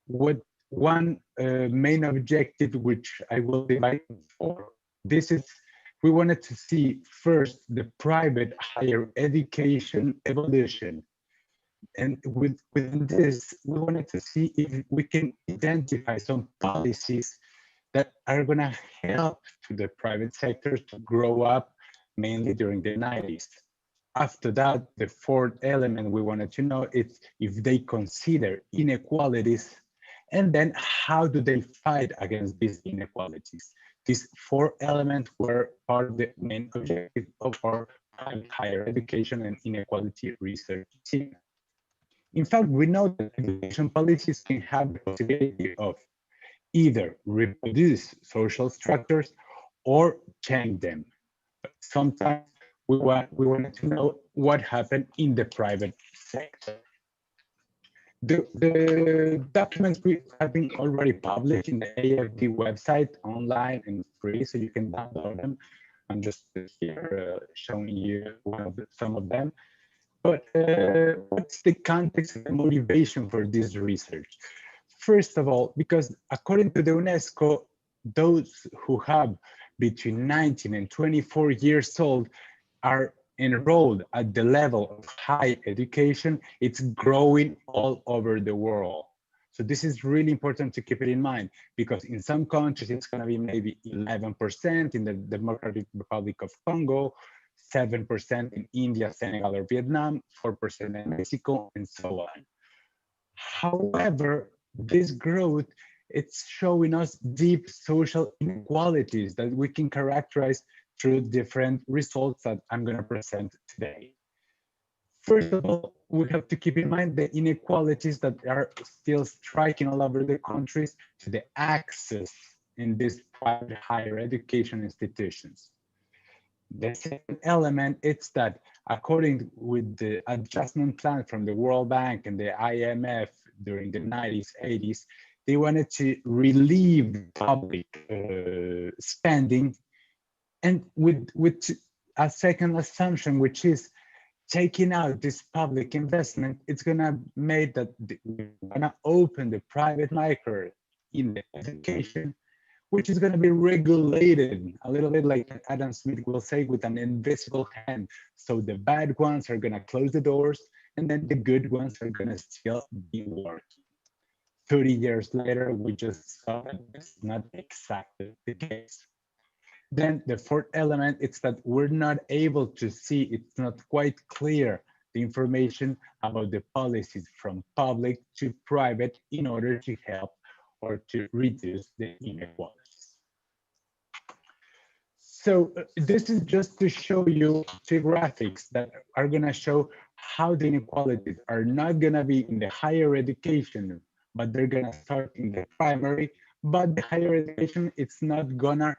What one main objective, which I will divide for, this is, we wanted to see first the private higher education evolution. And within this, we wanted to see if we can identify some policies that are going to help to the private sector to grow up, mainly during the 90s. After that, the fourth element we wanted to know is if they consider inequalities, and then how do they fight against these inequalities? These four elements were part of the main objective of our higher education and inequality research team. In fact, we know that education policies can have the possibility of either reproduce social structures or change them. But sometimes we wanted to know what happened in the private sector. The documents we have been already published in the AFD website online and free, so you can download them. I'm just here showing you some of them. But what's the context and the motivation for this research? First of all, because according to the UNESCO, those who have between 19 and 24 years old are enrolled at the level of high education. It's growing all over the world. So this is really important to keep it in mind, because in some countries, it's going to be maybe 11% in the Democratic Republic of Congo, 7% in India, Senegal, or Vietnam, 4% in Mexico, and so on. However, this growth, it's showing us deep social inequalities that we can characterize through different results that I'm going to present today. First of all, we have to keep in mind the inequalities that are still striking all over the countries to the access in these private higher education institutions. The second element is that according with the adjustment plan from the World Bank and the IMF during the 90s, 80s, they wanted to relieve public spending, and with a second assumption, which is taking out this public investment, it's gonna make that we're gonna open the private market in the education, which is gonna be regulated a little bit like Adam Smith will say, with an invisible hand. So the bad ones are gonna close the doors, and then the good ones are gonna still be working. 30 years later, we just saw that it's not exactly the case. Then the fourth element is that we're not able to see, it's not quite clear, the information about the policies from public to private in order to help or to reduce the inequalities. So this is just to show you two graphics that are gonna show how the inequalities are not gonna be in the higher education, but they're gonna start in the primary, but the higher education, it's not gonna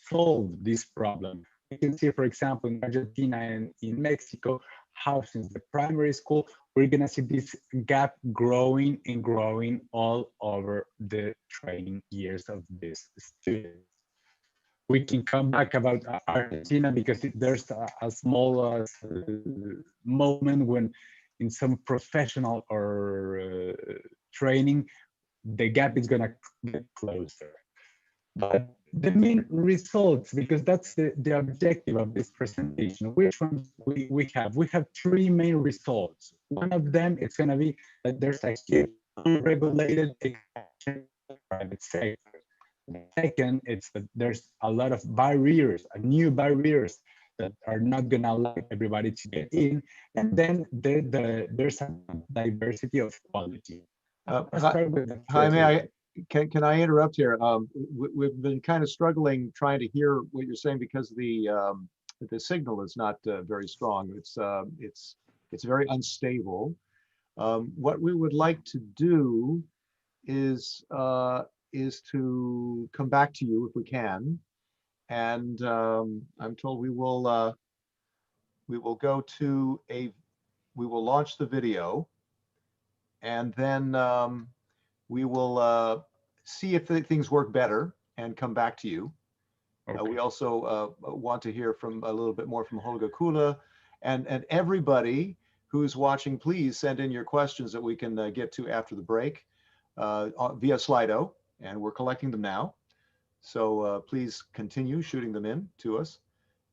solve this problem. You can see, for example, in Argentina and in Mexico, how since the primary school, we're gonna see this gap growing and growing all over the training years of these students. We can come back about Argentina because there's a small moment when in some professional or training, the gap is going to get closer. But the main results, because that's the objective of this presentation, which ones we have? We have three main results. One of them is going to be that there's a huge unregulated expansion of the private sector. The second, it's that there's a lot of barriers, new barriers that are not going to allow everybody to get in. And then there's a diversity of quality. Jaime, can I interrupt here? We've been kind of struggling trying to hear what you're saying because the signal is not very strong. It's very unstable. What we would like to do is to come back to you if we can, and I'm told we will launch the video, and then we will see if things work better and come back to you. Okay. We also want to hear from a little bit more from Holger Kula, and everybody who's watching, please send in your questions that we can get to after the break via Slido, and we're collecting them now. So please continue shooting them in to us.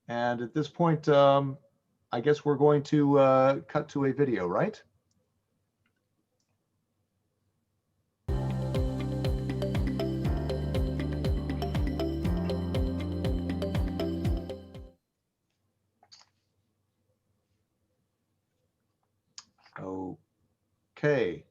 And at this point, I guess we're going to cut to a video, right? Okay.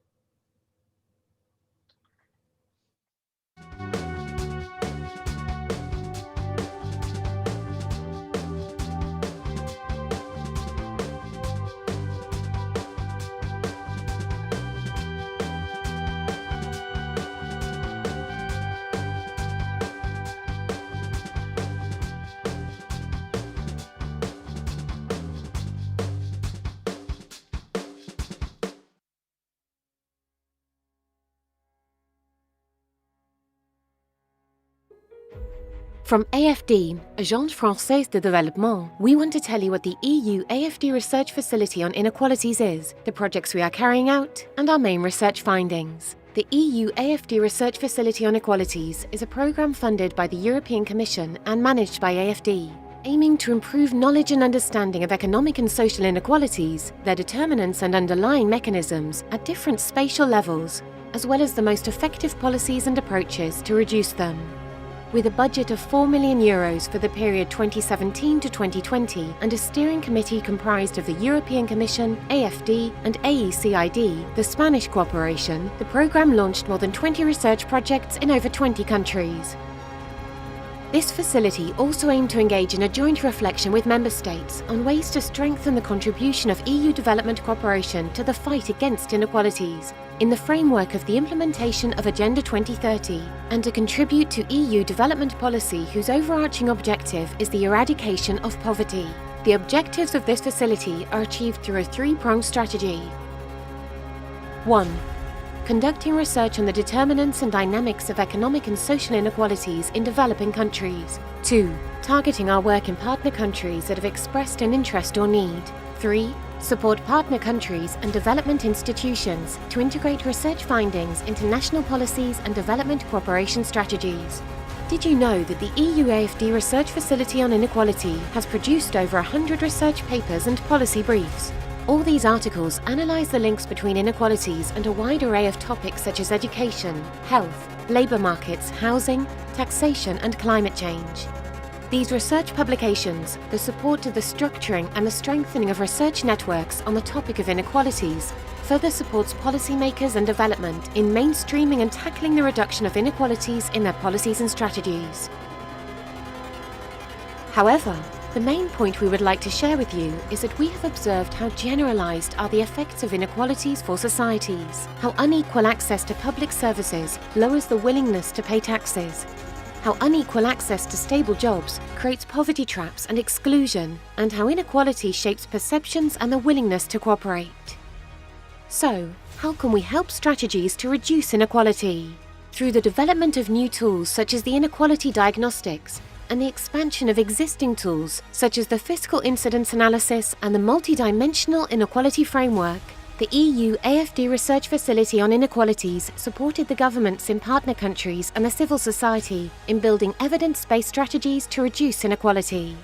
From AFD, Agence Française de Développement, we want to tell you what the EU AFD Research Facility on Inequalities is, the projects we are carrying out, and our main research findings. The EU AFD Research Facility on Equalities is a programme funded by the European Commission and managed by AFD, aiming to improve knowledge and understanding of economic and social inequalities, their determinants and underlying mechanisms at different spatial levels, as well as the most effective policies and approaches to reduce them. With a budget of €4 million for the period 2017 to 2020 and a steering committee comprised of the European Commission, AFD and AECID, the Spanish cooperation, the programme launched more than 20 research projects in over 20 countries. This facility also aimed to engage in a joint reflection with member states on ways to strengthen the contribution of EU development cooperation to the fight against inequalities in the framework of the implementation of Agenda 2030 and to contribute to EU development policy whose overarching objective is the eradication of poverty. The objectives of this facility are achieved through a three-pronged strategy. 1. Conducting research on the determinants and dynamics of economic and social inequalities in developing countries. 2. Targeting our work in partner countries that have expressed an interest or need. 3. Support partner countries and development institutions to integrate research findings into national policies and development cooperation strategies. Did you know that the EU AFD Research Facility on Inequality has produced over 100 research papers and policy briefs? All these articles analyse the links between inequalities and a wide array of topics such as education, health, labour markets, housing, taxation and climate change. These research publications, the support to the structuring and the strengthening of research networks on the topic of inequalities, further supports policymakers and development in mainstreaming and tackling the reduction of inequalities in their policies and strategies. However, the main point we would like to share with you is that we have observed how generalized are the effects of inequalities for societies, how unequal access to public services lowers the willingness to pay taxes, how unequal access to stable jobs creates poverty traps and exclusion, and how inequality shapes perceptions and the willingness to cooperate. So, how can we help strategies to reduce inequality? Through the development of new tools such as the inequality diagnostics, and the expansion of existing tools such as the fiscal incidence analysis and the multidimensional inequality framework, The EU AFD Research Facility on Inequalities supported the governments in partner countries and the civil society in building evidence-based strategies to reduce inequality.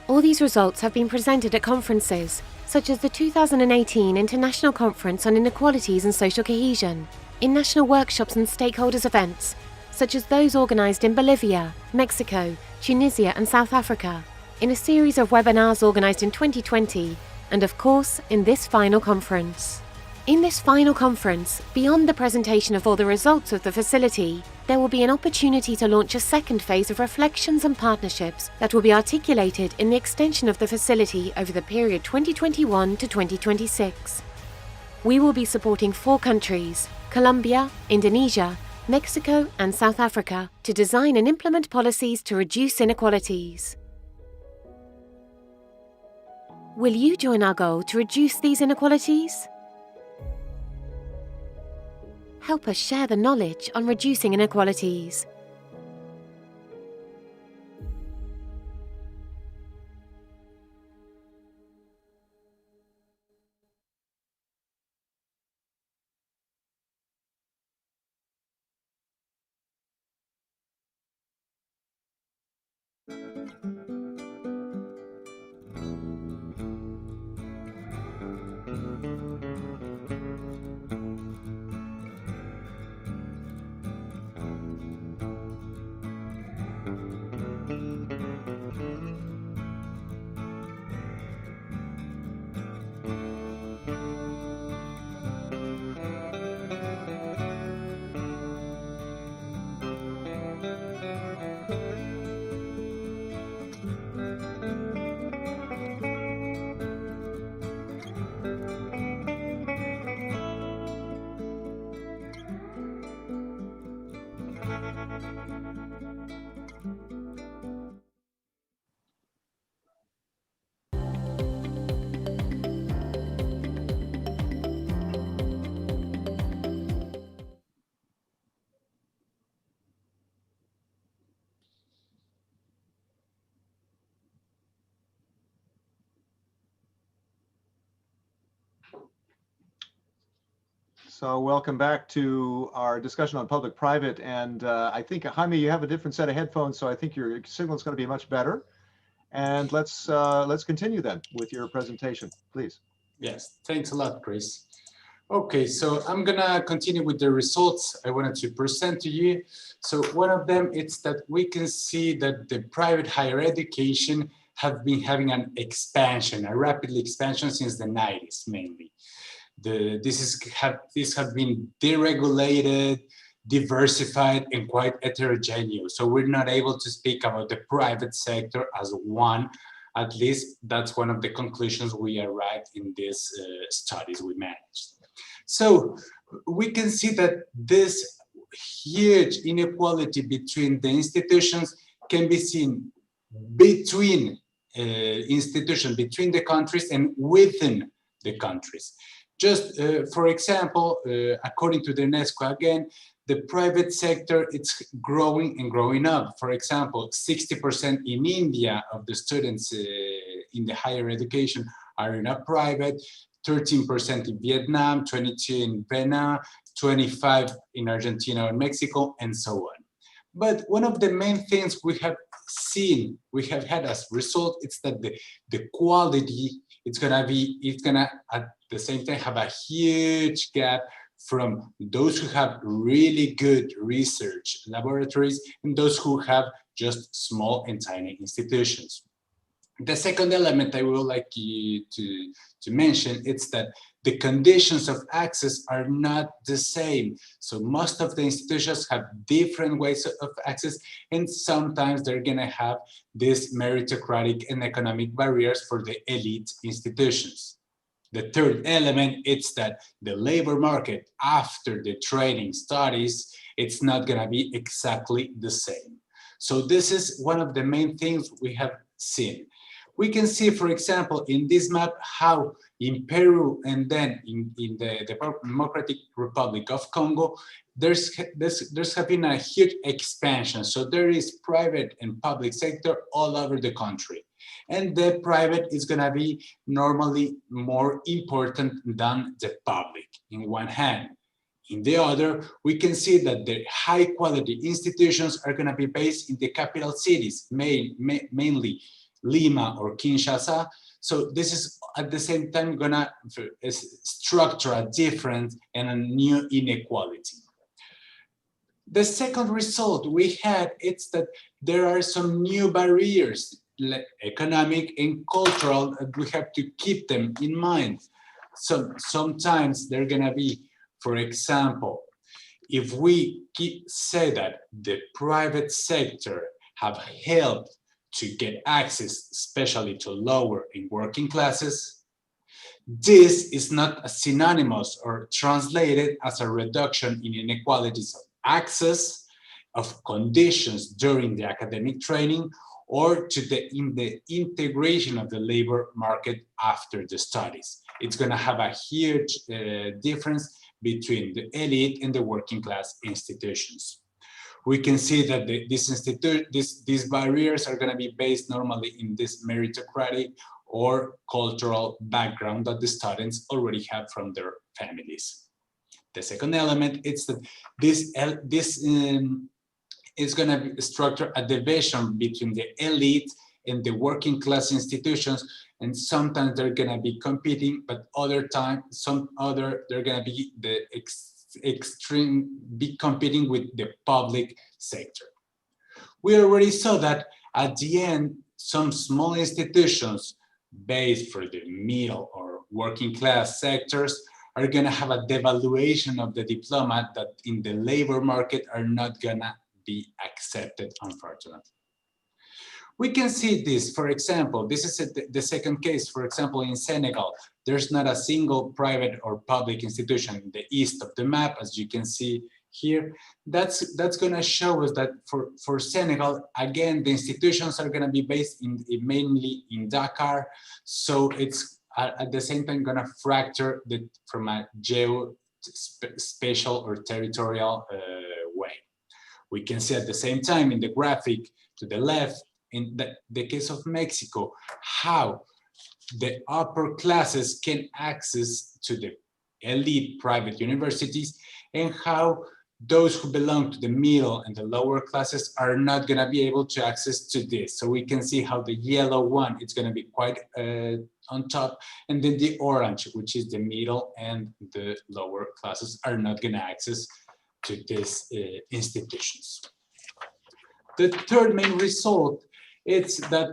All these results have been presented at conferences, such as the 2018 International Conference on Inequalities and Social Cohesion, in national workshops and stakeholders events, such as those organised in Bolivia, Mexico, Tunisia and South Africa, in a series of webinars organised in 2020, and of course, in this final conference. In this final conference, beyond the presentation of all the results of the facility, there will be an opportunity to launch a second phase of reflections and partnerships that will be articulated in the extension of the facility over the period 2021 to 2026. We will be supporting 4 countries, Colombia, Indonesia, Mexico and South Africa, to design and implement policies to reduce inequalities. Will you join our goal to reduce these inequalities? Help us share the knowledge on reducing inequalities. So welcome back to our discussion on public-private, and I think, Jaime, you have a different set of headphones, so I think your signal is going to be much better. And let's continue then with your presentation, please. Yes, thanks a lot, Chris. Okay, so I'm gonna continue with the results I wanted to present to you. So one of them is that we can see that the private higher education have been having an expansion, a rapid expansion since the 90s mainly. This have been deregulated, diversified, and quite heterogeneous. So we're not able to speak about the private sector as one. At least that's one of the conclusions we arrived in these studies we managed. So we can see that this huge inequality between the institutions can be seen between institutions, between the countries and within the countries. Just for example, according to the UNESCO again, the private sector, it's growing and growing up. For example, 60% in India of the students in the higher education are in a private, 13% in Vietnam, 22% in Benin, 25% in Argentina and Mexico, and so on. But one of the main things we have seen, we have had as result, it's that the quality, it's gonna at the same time have a huge gap from those who have really good research laboratories and those who have just small and tiny institutions. The second element I would like you to mention is that the conditions of access are not the same. So most of the institutions have different ways of access, and sometimes they're gonna have these meritocratic and economic barriers for the elite institutions. The third element is that the labor market after the training studies, it's not gonna be exactly the same. So this is one of the main things we have seen. We can see, for example, in this map, how in Peru and then in the Democratic Republic of Congo, there's been a huge expansion. So there is private and public sector all over the country. and the private is going to be normally more important than the public in one hand. In the other, we can see that the high quality institutions are going to be based in the capital cities, mainly Lima or Kinshasa. So this is at the same time going to structure a difference and a new inequality. The second result we had is that there are some new barriers, like economic and cultural, and we have to keep them in mind. So sometimes they're going to be, for example, if we say that the private sector have helped to get access, especially to lower and working classes, this is not synonymous or translated as a reduction in inequalities of access, of conditions during the academic training, or to in the integration of the labor market after the studies. It's going to have a huge difference between the elite and the working class institutions. We can see that these barriers are going to be based normally in this meritocratic or cultural background that the students already have from their families. The second element is that this is going to structure a division between the elite and the working class institutions, and sometimes they're going to be competing, but other times, they're going to be the be competing with the public sector. We already saw that at the end, some small institutions based for the middle or working class sectors are going to have a devaluation of the diploma that in the labor market are not going to be accepted, unfortunately. We can see this, for example, this is the second case, for example, in Senegal, there's not a single private or public institution in the east of the map, as you can see here. That's going to show us that for Senegal, again, the institutions are going to be based mainly in Dakar, so it's at the same time going to fracture from a geo-spatial or territorial way. We can see at the same time in the graphic to the left, in the case of Mexico, how the upper classes can access to the elite private universities and how those who belong to the middle and the lower classes are not going to be able to access to this. So we can see how the yellow one is going to be quite on top, and then the orange, which is the middle and the lower classes, are not going to access to these institutions. The third main result is that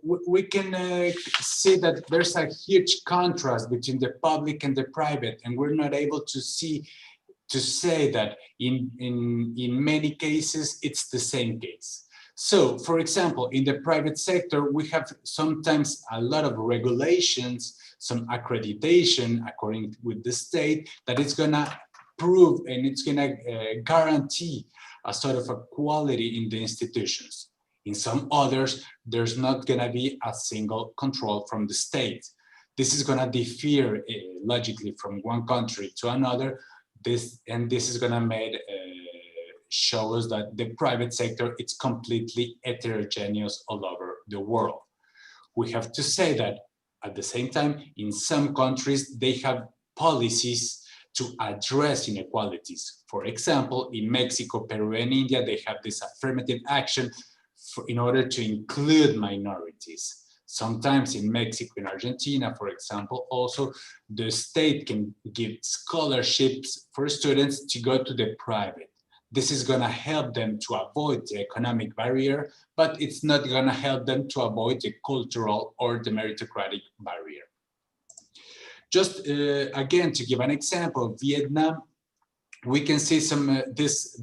we can see that there's a huge contrast between the public and the private, and we're not able to say that in many cases it's the same case. So, for example, in the private sector, we have sometimes a lot of regulations, some accreditation according with the state that it's gonna prove and it's gonna guarantee a sort of a quality in the institutions. In some others, there's not gonna be a single control from the state. This is gonna differ logically from one country to another. This is gonna show us that the private sector is completely heterogeneous all over the world. We have to say that at the same time, in some countries, they have policies to address inequalities. For example, in Mexico, Peru, and India, they have this affirmative action in order to include minorities. Sometimes in Mexico and Argentina, for example, also the state can give scholarships for students to go to the private. This is going to help them to avoid the economic barrier, but it's not going to help them to avoid the cultural or the meritocratic barrier. Just again, to give an example, Vietnam, we can see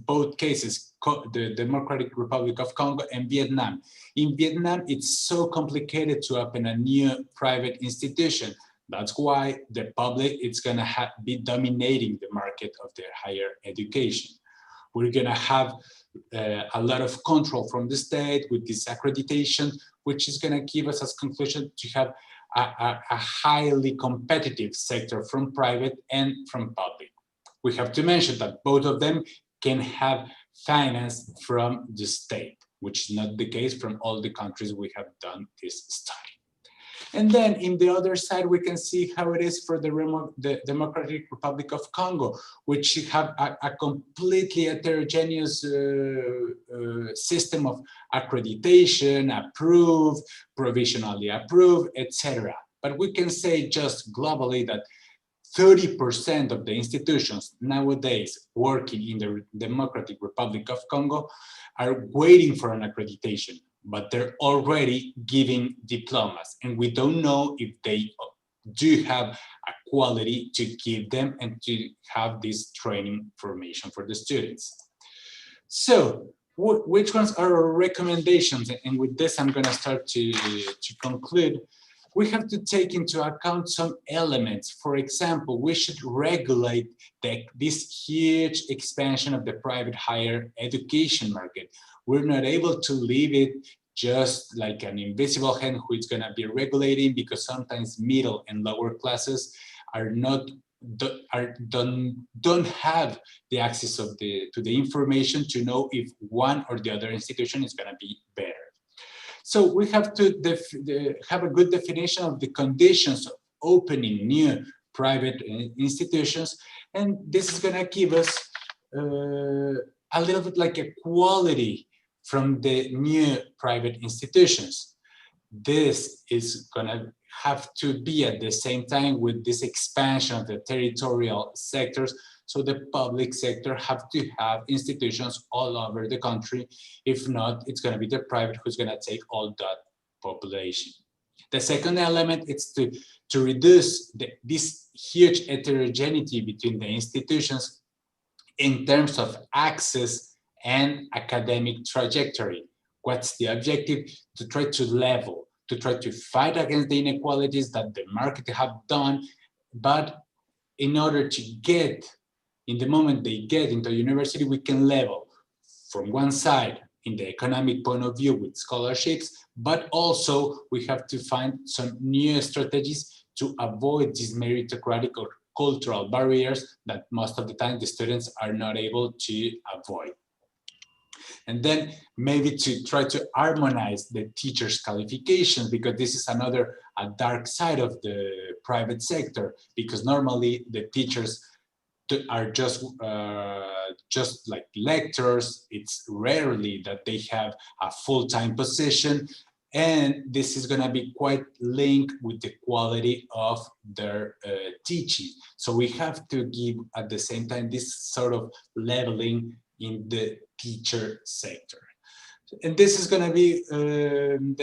both cases, the Democratic Republic of Congo and Vietnam. In Vietnam, it's so complicated to open a new private institution. That's why the public is going to be dominating the market of the higher education. We're going to have a lot of control from the state with this accreditation, which is going to give us as conclusion to have a highly competitive sector from private and from public. We have to mention that both of them can have finance from the state. which is not the case from all the countries we have done this study. And then in the other side, we can see how it is for the Democratic Republic of Congo, which have a completely heterogeneous system of accreditation, approved, provisionally approved, etc. But we can say just globally that 30% of the institutions nowadays working in the Democratic Republic of Congo are waiting for an accreditation, but they're already giving diplomas, and we don't know if they do have a quality to give them and to have this training formation for the students. So which ones are our recommendations? And with this, I'm going to start to conclude. We have to take into account some elements. For example, we should regulate this huge expansion of the private higher education market. We're not able to leave it just like an invisible hand who is going to be regulating, because sometimes middle and lower classes don't have the access to the information to know if one or the other institution is going to be better. So we have to have a good definition of the conditions of opening new private institutions, and this is going to give us a little bit like a quality from the new private institutions. This is going to have to be at the same time with this expansion of the territorial sectors. So the public sector have to have institutions all over the country. If not, it's going to be the private who's going to take all that population. The second element is to reduce this huge heterogeneity between the institutions in terms of access and academic trajectory. What's the objective? To try to level, to try to fight against the inequalities that the market have done, but in order to get, in the moment they get into university, we can level from one side in the economic point of view with scholarships, but also we have to find some new strategies to avoid these meritocratic or cultural barriers that most of the time the students are not able to avoid. And then maybe to try to harmonize the teachers' qualifications, because this is another dark side of the private sector, because normally the teachers are just like lecturers. It's rarely that they have a full-time position, and this is going to be quite linked with the quality of their teaching. So we have to give at the same time this sort of leveling in the teacher sector. And this is going to be, and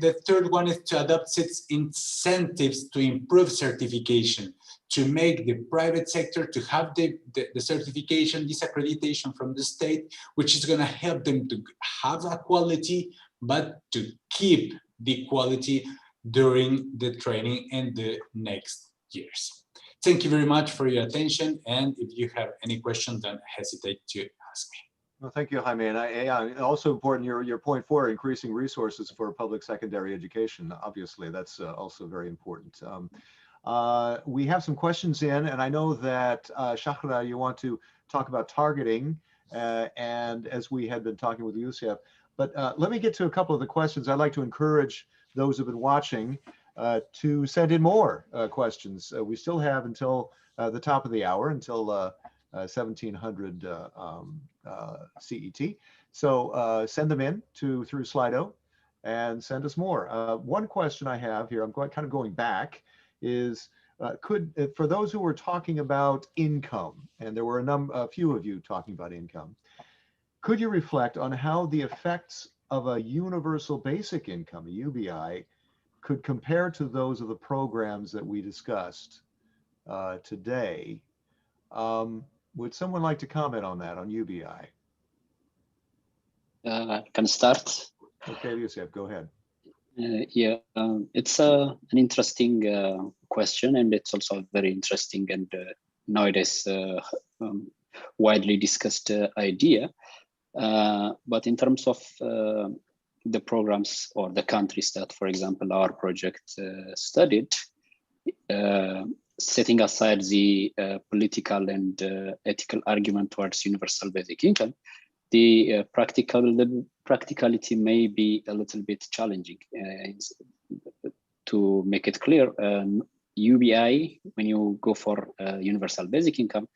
the third one is to adopt its incentives to improve certification, to make the private sector to have the certification, this accreditation from the state, which is going to help them to have a quality, but to keep the quality during the training and the next years. Thank you very much for your attention. And if you have any questions, don't hesitate to ask me. Well, thank you, Jaime. And also important, your point for increasing resources for public secondary education. Obviously, that's also very important. We have some questions in, and I know that Shahra, you want to talk about targeting, and as we had been talking with Youssef, but let me get to a couple of the questions. I'd like to encourage those who've been watching to send in more questions. We still have until the top of the hour, until 1700 CET. So send them in through Slido and send us more. One question I have here, I'm kind of going back, is for those who were talking about income, and there were a few of you talking about income, could you reflect on how the effects of a universal basic income, a UBI, could compare to those of the programs that we discussed today? Would someone like to comment on that, on UBI? Can start. Okay, Youssef, go ahead. Yeah, it's an interesting question, and it's also a very interesting and nowadays widely discussed idea. But in terms of the programs or the countries that, for example, our project studied, setting aside the political and ethical argument towards universal basic income, the practicality may be a little bit challenging. To make it clear, UBI, when you go for universal basic income,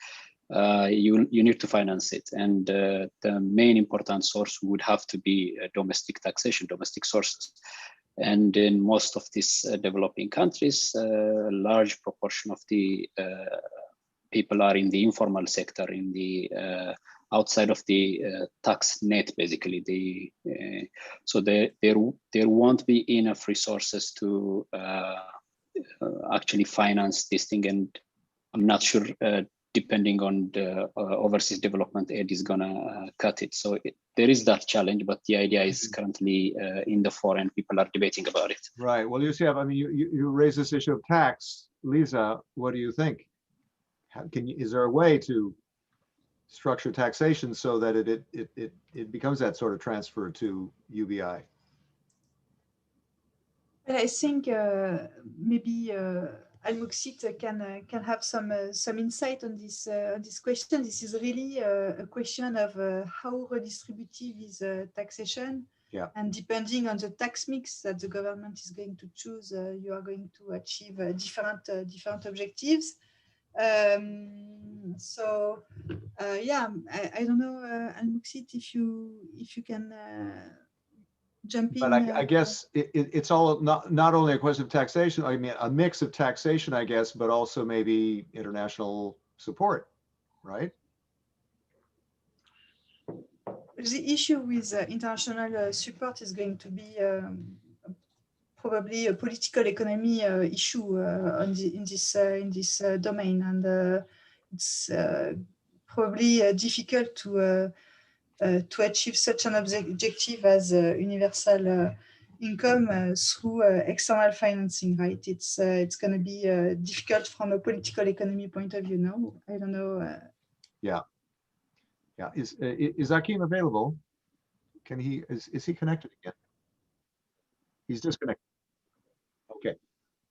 you need to finance it, and the main important source would have to be domestic taxation, domestic sources. And in most of these developing countries, a large proportion of the people are in the informal sector, in the outside of the tax net, basically. So there won't be enough resources to actually finance this thing, and I'm not sure, depending on the overseas development aid, is gonna cut it. So there is that challenge, but the idea is currently in the fore, and people are debating about it. Right. Well, Youssef, I mean, you raise this issue of tax. Lisa, what do you think? Is there a way to structure taxation so that it becomes that sort of transfer to UBI? Well, I think maybe Al-Muqsit can have some insight on this question. This is really a question of how redistributive is taxation. Yeah. And depending on the tax mix that the government is going to choose, you are going to achieve different objectives. So yeah, I don't know, Al-Muqsit, if you can jump in. But I guess it's all not only a question of taxation. I mean, a mix of taxation, I guess, but also maybe international support, right? The issue with international support is going to be probably a political economy issue in this domain, and it's probably difficult to achieve such an objective as universal income through external financing, right? It's going to be difficult from a political economy point of view. No, I don't know. Yeah. Is Akim available? Can he? Is he connected again? He's disconnected. Okay.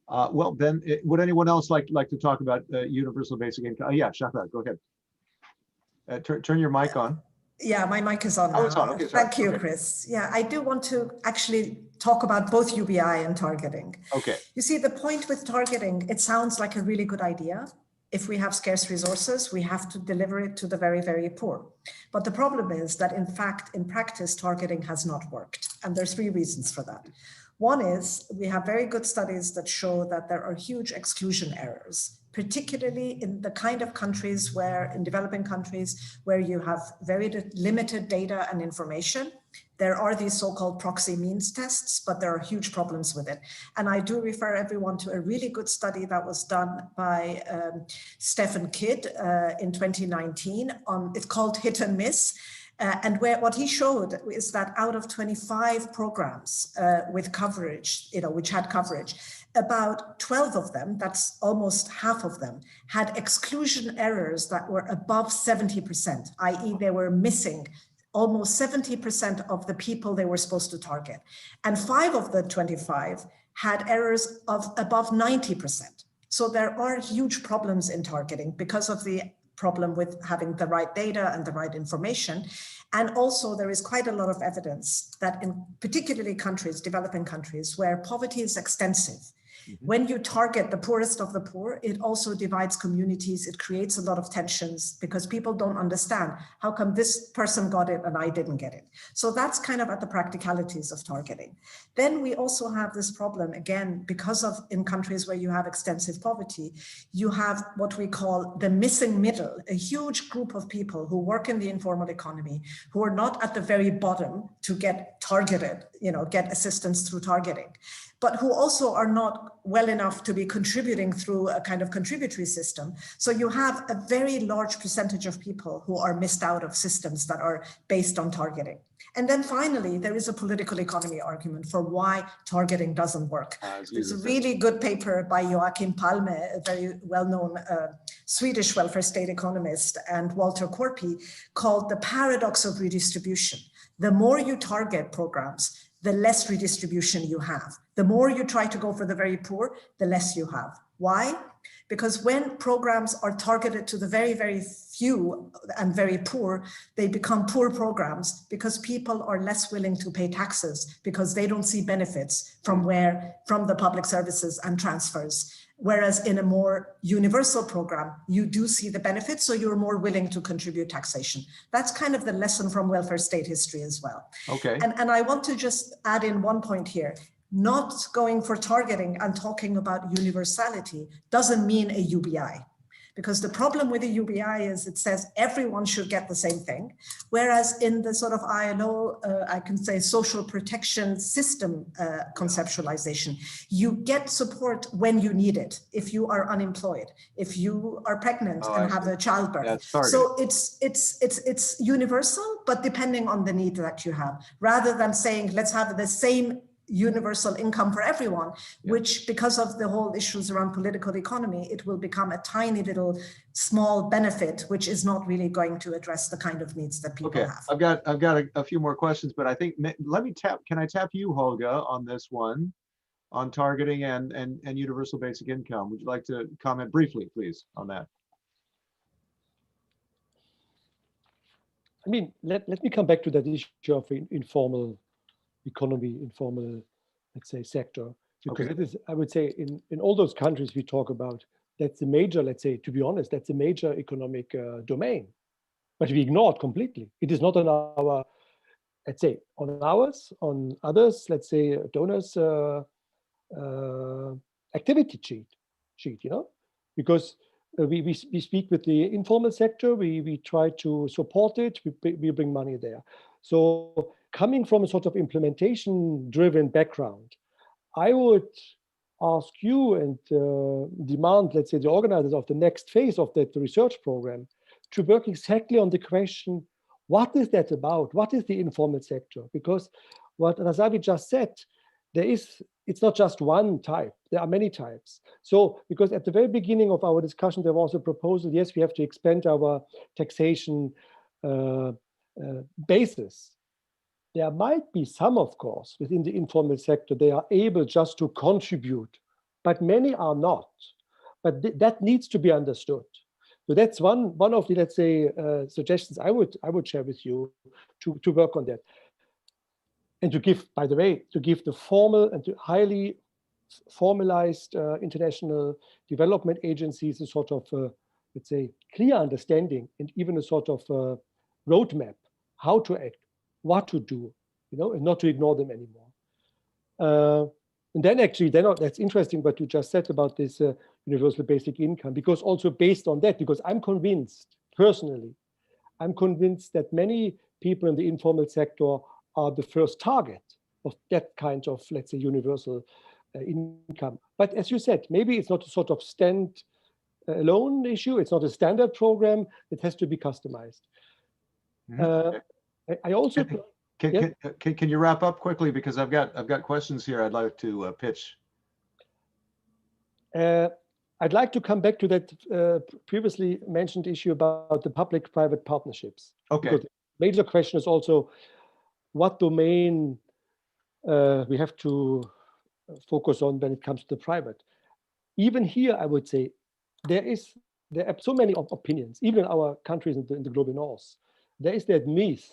Well, then, would anyone else like to talk about universal basic income? Yeah, Shahla, go ahead. Turn your mic on. Yeah, my mic is on. Oh, it's on. Okay, sorry. Thank you, okay. Chris. Yeah, I do want to actually talk about both UBI and targeting. Okay. You see, the point with targeting, it sounds like a really good idea. If we have scarce resources, we have to deliver it to the very, very poor. But the problem is that, in fact, in practice, targeting has not worked. And there's 3 reasons for that. One is we have very good studies that show that there are huge exclusion errors, particularly in the kind of countries where, in developing countries, where you have very limited data and information. There are these so-called proxy means tests, but there are huge problems with it. And I do refer everyone to a really good study that was done by Stephen Kidd in 2019 on, it's called Hit and Miss. And what he showed is that out of 25 programs with coverage, which had coverage, about 12 of them, that's almost half of them, had exclusion errors that were above 70%, i.e. they were missing almost 70% of the people they were supposed to target. And 5 of the 25 had errors of above 90%. So there are huge problems in targeting because of the problem with having the right data and the right information. And also there is quite a lot of evidence that in particularly countries, developing countries, where poverty is extensive, when you target the poorest of the poor, it also divides communities. It creates a lot of tensions because people don't understand how come this person got it and I didn't get it. So that's kind of at the practicalities of targeting. Then we also have this problem, again, because of in countries where you have extensive poverty, you have what we call the missing middle, a huge group of people who work in the informal economy, who are not at the very bottom to get targeted, get assistance through targeting, but who also are not well enough to be contributing through a kind of contributory system. So you have a very large percentage of people who are missed out of systems that are based on targeting. And then finally, there is a political economy argument for why targeting doesn't work. There's a really good paper by Joachim Palme, a very well-known Swedish welfare state economist, and Walter Korpi, called The Paradox of Redistribution. The more you target programs, the less redistribution you have. The more you try to go for the very poor, the less you have. Why? Because when programs are targeted to the very, very few and very poor, they become poor programs because people are less willing to pay taxes because they don't see benefits from the public services and transfers. Whereas in a more universal program, you do see the benefits, so you're more willing to contribute taxation. That's kind of the lesson from welfare state history as well. Okay. And I want to just add in one point here. Not going for targeting and talking about universality doesn't mean a UBI. Because the problem with the UBI is it says everyone should get the same thing. Whereas in the sort of ILO, I can say social protection system conceptualization, you get support when you need it. If you are unemployed, if you are pregnant and have a childbirth. So it's universal, but depending on the need that you have, rather than saying, let's have the same universal income for everyone, which because of the whole issues around political economy, it will become a tiny little small benefit, which is not really going to address the kind of needs that people have. I've got a few more questions, but I think, can I tap you, Holga, on this one, on targeting and universal basic income? Would you like to comment briefly, please, on that? I mean, let me come back to that issue of informal economy, informal, let's say, sector, because it is, I would say, in all those countries we talk about, that's the major, let's say, to be honest, that's a major economic domain, but we ignore it completely. It is not on our, let's say, on ours, on others, let's say, donors' activity sheet, you know, because we speak with the informal sector, we try to support it, we bring money there. So coming from a sort of implementation-driven background, I would ask you and demand, let's say, the organizers of the next phase of that research program to work exactly on the question, what is that about? What is the informal sector? Because what Razavi just said, it's not just one type, there are many types. So, because at the very beginning of our discussion, there was a proposal, yes, we have to expand our taxation basis. There might be some, of course, within the informal sector, they are able just to contribute, but many are not. But that needs to be understood. So that's one of the, let's say, suggestions I would share with you to work on that. And to give, by the way, to give the formal and highly formalized international development agencies a sort of, let's say, clear understanding and even a sort of roadmap, how to act, what to do, you know, and not to ignore them anymore. And then actually, that's interesting what you just said about this universal basic income, because also based on that, because I'm convinced, personally, I'm convinced that many people in the informal sector are the first target of that kind of, let's say, universal income. But as you said, maybe it's not a sort of stand-alone issue. It's not a standard program. It has to be customized. I also can you wrap up quickly, because I've got questions here I'd like to pitch. I'd like to come back to that previously mentioned issue about the public-private partnerships. Okay. Because the major question is also what domain we have to focus on when it comes to the private. Even here, I would say there are so many opinions, even in our countries in the global north. There is that myth,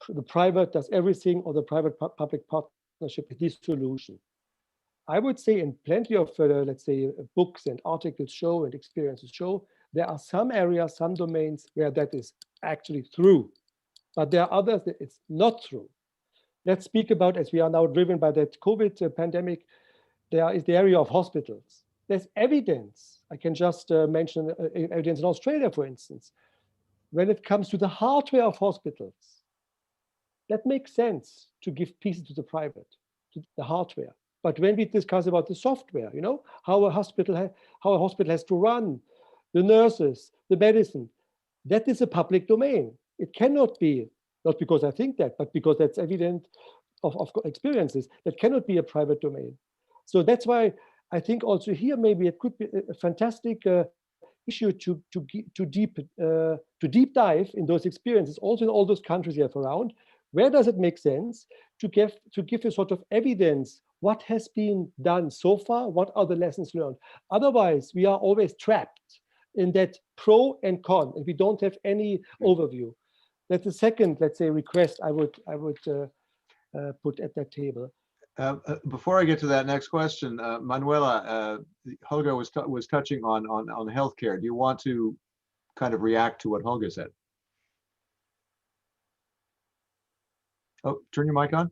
the private does everything, or the private-public partnership is this solution. I would say, in plenty of, let's say, books and articles show and experiences show, there are some areas, some domains where that is actually true, but there are others that it's not true. Let's speak about, as we are now driven by that COVID pandemic, there is the area of hospitals. There's evidence. I can just mention evidence in Australia, for instance. When it comes to the hardware of hospitals, that makes sense to give pieces to the private, to the hardware. But when we discuss about the software, you know, how a hospital has to run, the nurses, the medicine, that is a public domain. It cannot be, not because I think that, but because that's evident of experiences, that cannot be a private domain. So that's why I think also here maybe it could be a fantastic issue to deep dive in those experiences, also in all those countries you have around. Where does it make sense to give a sort of evidence? what has been done so far? What are the lessons learned? Otherwise, we are always trapped in that pro and con, and we don't have any overview. That's the second, let's say, request I would put at that table. Before I get to that next question, Manuela, Holger was touching on healthcare. Do you want to kind of react to what Holger said? Oh, turn your mic on.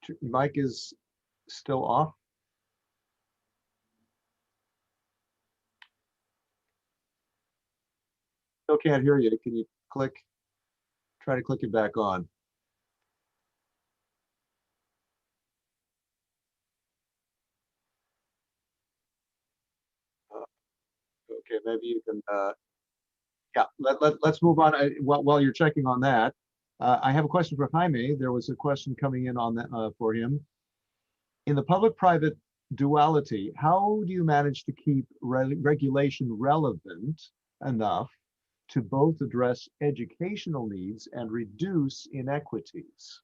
Your mic is still off. Still can't hear you. Can you try to click it back on? Okay, maybe you can, yeah, let's move on. While you're checking on that, I have a question for Jaime. There was a question coming in on that for him. In the public-private duality, how do you manage to keep regulation relevant enough to both address educational needs and reduce inequities?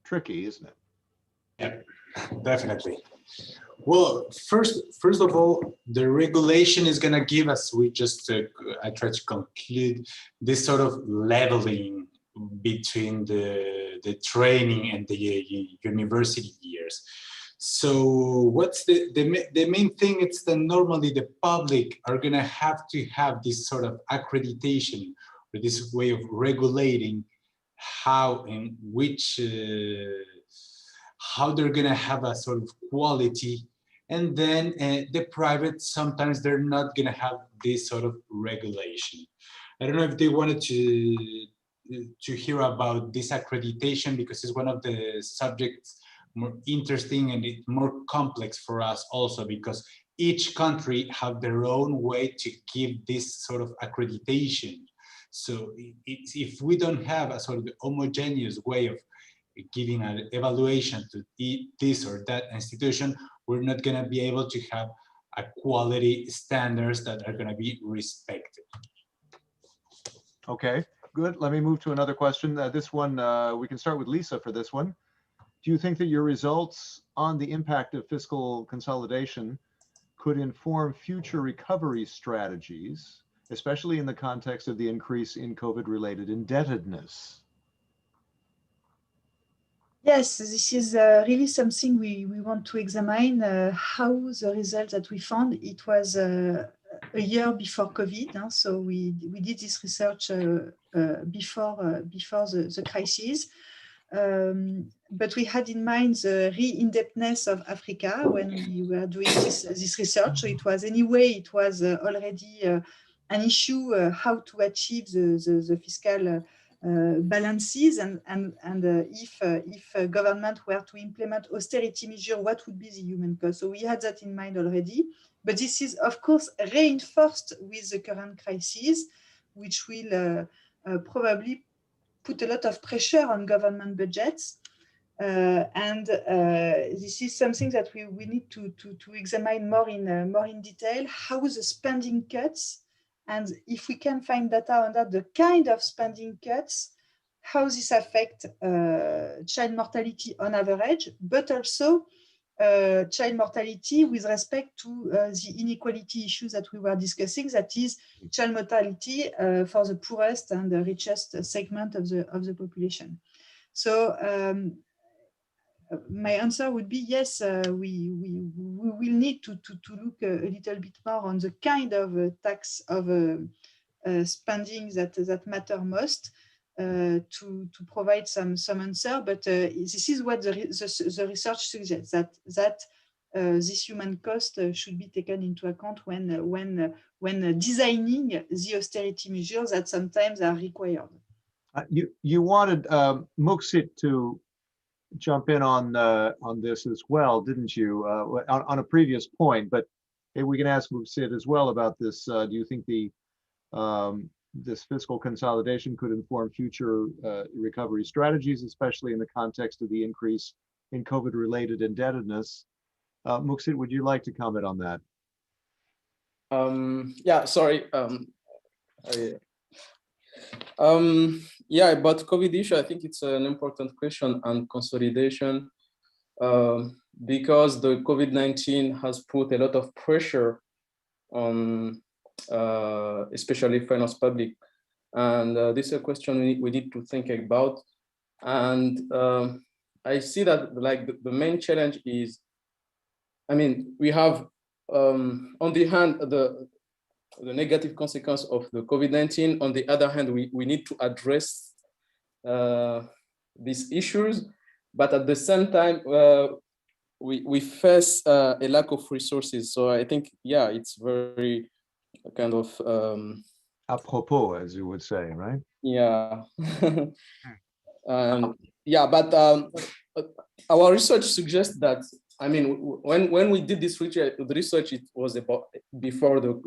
Tricky, isn't it? Yeah, definitely. Well, first of all, the regulation is going to give us, I try to conclude this sort of leveling between the training and the university years. So what's the main thing? It's that normally the public are going to have this sort of accreditation or this way of regulating how and which how they're going to have a sort of quality, and then the private, sometimes they're not going to have this sort of regulation. I don't know if they wanted to hear about this accreditation, because it's one of the subjects more interesting and it's more complex for us also, because each country have their own way to give this sort of accreditation. So if we don't have a sort of homogeneous way of giving an evaluation to this or that institution, we're not going to be able to have a quality standards that are going to be respected. Okay, good. Let me move to another question. This one, we can start with Lisa for this one. Do you think that your results on the impact of fiscal consolidation could inform future recovery strategies, especially in the context of the increase in COVID-related indebtedness? Yes, this is really something we want to examine, how the results that we found. It was a year before COVID, so we did this research before the crisis. But we had in mind the re-indebtedness of Africa when we were doing this research. So it was already an issue how to achieve the fiscal balances, and if government were to implement austerity measures, what would be the human cost? So we had that in mind already, but this is of course reinforced with the current crisis, which will probably put a lot of pressure on government budgets. This is something that we need to examine more in detail, how the spending cuts, and if we can find data on that, the kind of spending cuts, how this affect child mortality on average, but also child mortality with respect to the inequality issues that we were discussing, that is child mortality for the poorest and the richest segment of the population. So my answer would be yes, we will need to look a little bit more on the kind of tax of spending that matter most to provide some answer. But this is what the research suggests, that this human cost should be taken into account when designing the austerity measures that sometimes are required. You wanted Muksit to jump in on this as well, didn't you? On a previous point, but maybe we can ask Muksit as well about this. Do you think this fiscal consolidation could inform future recovery strategies, especially in the context of the increase in COVID-related indebtedness? Muksit, would you like to comment on that? Yeah, sorry. Yeah, about COVID issue, I think it's an important question on consolidation, because the COVID-19 has put a lot of pressure on especially finance public. And this is a question we need to think about. And I see that like the main challenge is, I mean, we have on the hand, the negative consequence of the COVID-19. On the other hand, we need to address these issues, but at the same time, we face a lack of resources. So I think, yeah, it's very kind of apropos, as you would say, right? Yeah. Yeah, but our research suggests that, I mean, when we did this research, the research, it was about before the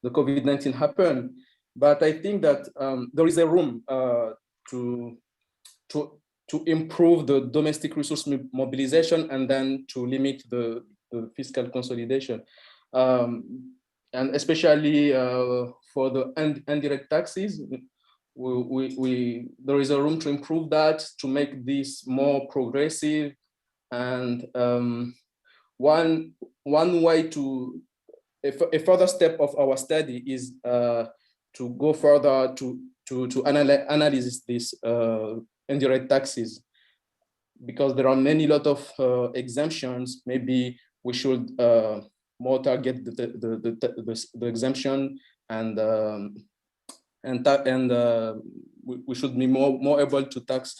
COVID-19 happened. But I think that there is a room to improve the domestic resource mobilization and then to limit the fiscal consolidation. And especially for the indirect taxes, there is a room to improve that, to make this more progressive. And one way to, a further step of our study is to go further to analyze this indirect taxes, because there are lot of exemptions. Maybe we should more target the exemption, and we should be more able to tax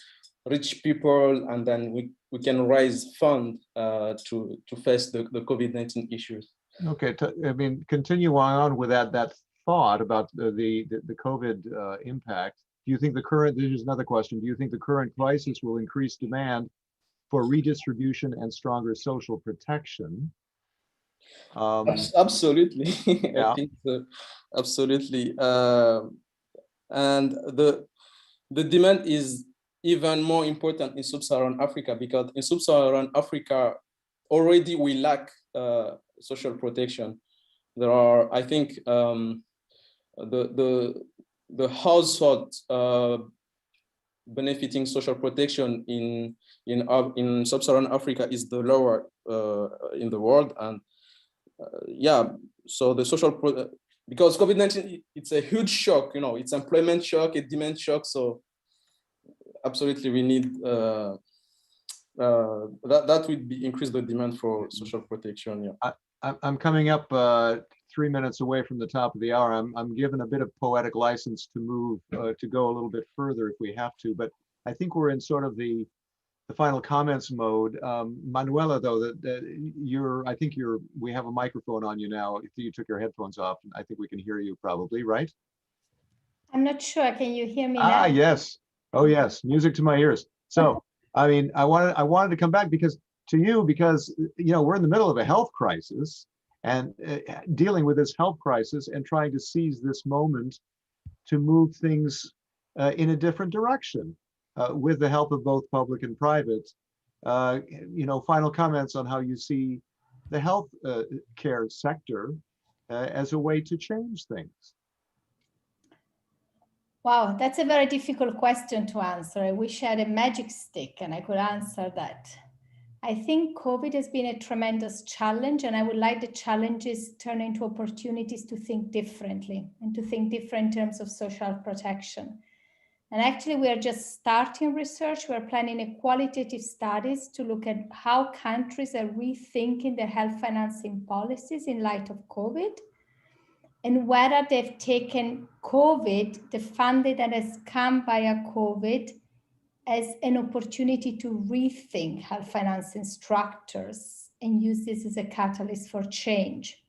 rich people, and then we can raise funds to face the COVID-19 issues. Okay, I mean, continue on with that thought about the COVID impact. Do you think this is another question, do you think the current crisis will increase demand for redistribution and stronger social protection? Absolutely. Yeah. I think so. Absolutely. And the demand is even more important in sub-Saharan Africa, because in sub-Saharan Africa already we lack social protection. There are, I think, the household benefiting social protection in sub-Saharan Africa is the lower in the world. And yeah, so the social because COVID-19, it's a huge shock, it's employment shock, a demand shock. So absolutely, we need that would increase the demand for social protection. Yeah. I'm coming up 3 minutes away from the top of the hour. I'm given a bit of poetic license to move to go a little bit further if we have to, but I think we're in sort of the final comments mode. Manuela, though, we have a microphone on you now. If you took your headphones off, I think we can hear you probably, right? I'm not sure. Can you hear me now? Ah, yes. Oh, yes. Music to my ears. So, I mean, I wanted to come back because we're in the middle of a health crisis, and dealing with this health crisis and trying to seize this moment to move things in a different direction with the help of both public and private. Final comments on how you see the health care sector as a way to change things. Wow, that's a very difficult question to answer. I wish I had a magic stick and I could answer that. I think COVID has been a tremendous challenge, and I would like the challenges turn into opportunities to think differently and to think different in terms of social protection. And actually, we are just starting research. We're planning a qualitative studies to look at how countries are rethinking their health financing policies in light of COVID, and whether they've taken COVID, the funding that has come via COVID, as an opportunity to rethink health financing structures and use this as a catalyst for change.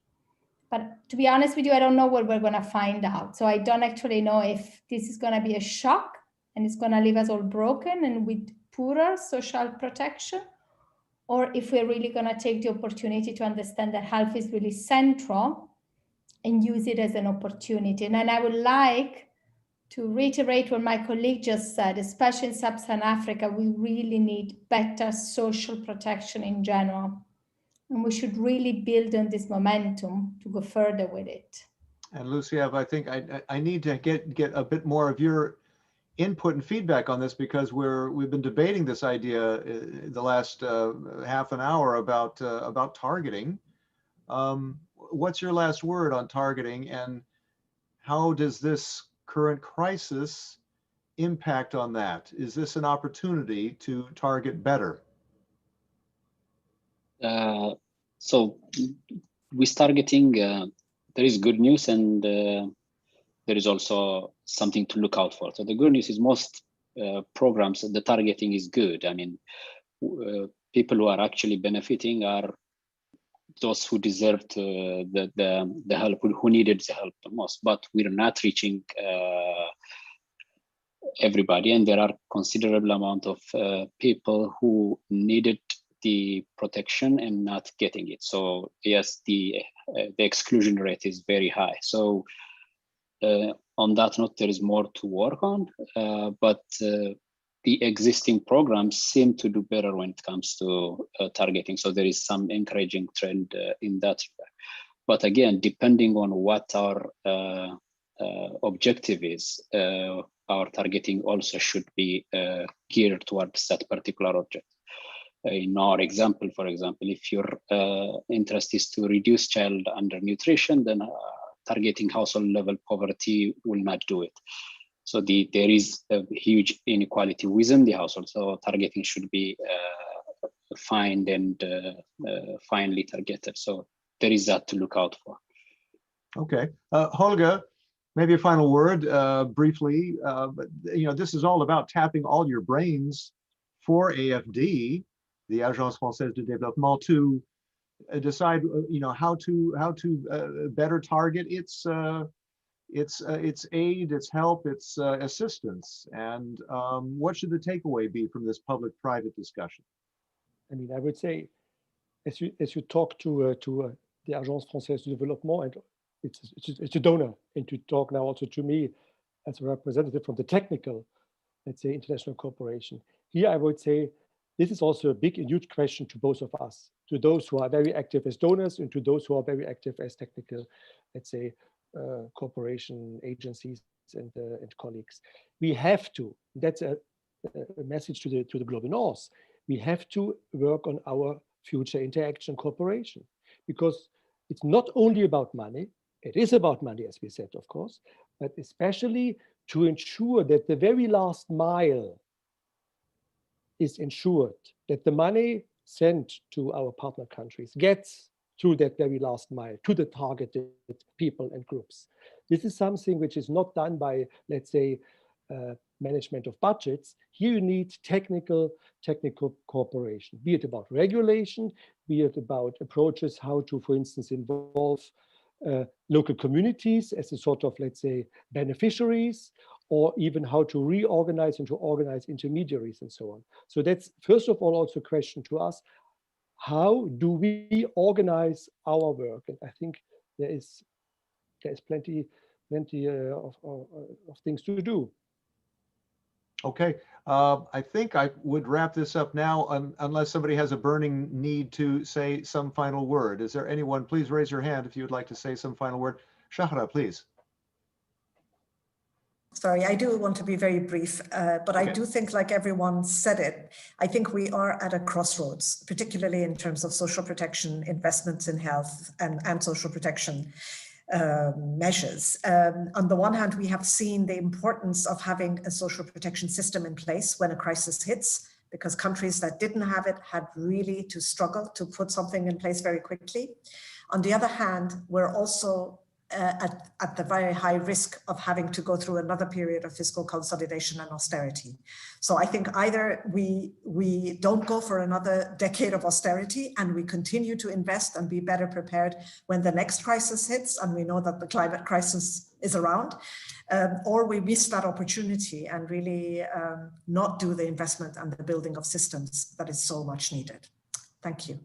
But to be honest with you, I don't know what we're going to find out. So I don't actually know if this is going to be a shock and it's going to leave us all broken and with poorer social protection, or if we're really going to take the opportunity to understand that health is really central and use it as an opportunity. And I would like to reiterate what my colleague just said, especially in Sub-Saharan Africa, we really need better social protection in general. And we should really build on this momentum to go further with it. And Lucia, I think I need to get a bit more of your input and feedback on this, because we've been debating this idea the last half an hour about targeting. What's your last word on targeting, and how does this current crisis impact on that? Is this an opportunity to target better? So with targeting, there is good news, and there is also something to look out for. So the good news is most programs, the targeting is good. I mean, people who are actually benefiting are those who deserved the help, who needed the help the most. But we're not reaching everybody, and there are considerable amount of people who needed the protection and not getting it. So yes, the exclusion rate is very high. So on that note, there is more to work on, but the existing programs seem to do better when it comes to targeting. So there is some encouraging trend in that regard. But again, depending on what our objective is, our targeting also should be geared towards that particular object. In our example, for example, if your interest is to reduce child undernutrition, then targeting household level poverty will not do it. So there is a huge inequality within the household. So targeting should be fined and finely targeted. So there is that to look out for. Okay, Holger, maybe a final word briefly. But this is all about tapping all your brains for AFD, the Agence Française de Développement, to decide how to better target its aid, its help, its assistance. And what should the takeaway be from this public-private discussion? I mean, I would say, as you talk to the Agence Française de Développement, and it's a donor, and to talk now also to me as a representative from the technical, let's say, international corporation. Here, I would say this is also a big and huge question to both of us, to those who are very active as donors and to those who are very active as technical, let's say, corporation agencies and colleagues. We have to. That's a message to the global north. We have to work on our future interaction cooperation, because it's not only about money. It is about money, as we said, of course, but especially to ensure that the very last mile is ensured, that the money sent to our partner countries gets through that very last mile to the targeted people and groups. This is something which is not done by, let's say, management of budgets. Here you need technical cooperation, be it about regulation, be it about approaches how to, for instance, involve local communities as a sort of, let's say, beneficiaries, or even how to reorganize and to organize intermediaries and so on. So that's, first of all, also a question to us. How do we organize our work? And I think there is plenty of things to do. Okay, I think I would wrap this up now, unless somebody has a burning need to say some final word. Is there anyone? Please raise your hand if you would like to say some final word. Shahra, please. Sorry, I do want to be very brief, but okay. I do think, like everyone said it, I think we are at a crossroads, particularly in terms of social protection, investments in health and social protection measures. On the one hand, we have seen the importance of having a social protection system in place when a crisis hits, because countries that didn't have it had really to struggle to put something in place very quickly. On the other hand, we're also at the very high risk of having to go through another period of fiscal consolidation and austerity. So I think either we don't go for another decade of austerity and we continue to invest and be better prepared when the next crisis hits, and we know that the climate crisis is around, or we miss that opportunity and really not do the investment and the building of systems that is so much needed. Thank you.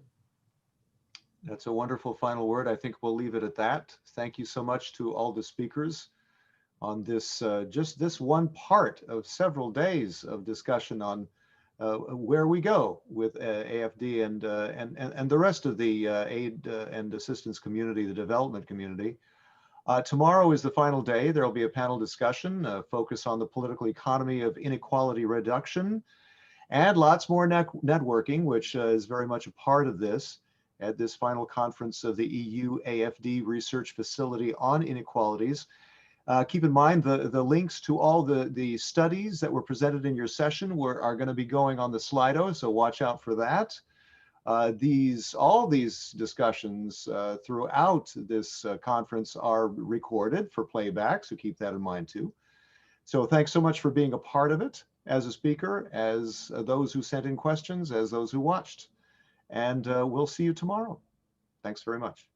That's a wonderful final word. I think we'll leave it at that. Thank you so much to all the speakers on this, just this one part of several days of discussion on where we go with AFD and the rest of the aid and assistance community, the development community. Tomorrow is the final day. There will be a panel discussion, focus on the political economy of inequality reduction, and lots more networking, which is very much a part of this at this final conference of the EU AFD Research Facility on Inequalities. Keep in mind the links to all the studies that were presented in your session are going to be going on the Slido, so watch out for that. All these discussions throughout this conference are recorded for playback, so keep that in mind too. So thanks so much for being a part of it as a speaker, as those who sent in questions, as those who watched. And we'll see you tomorrow. Thanks very much.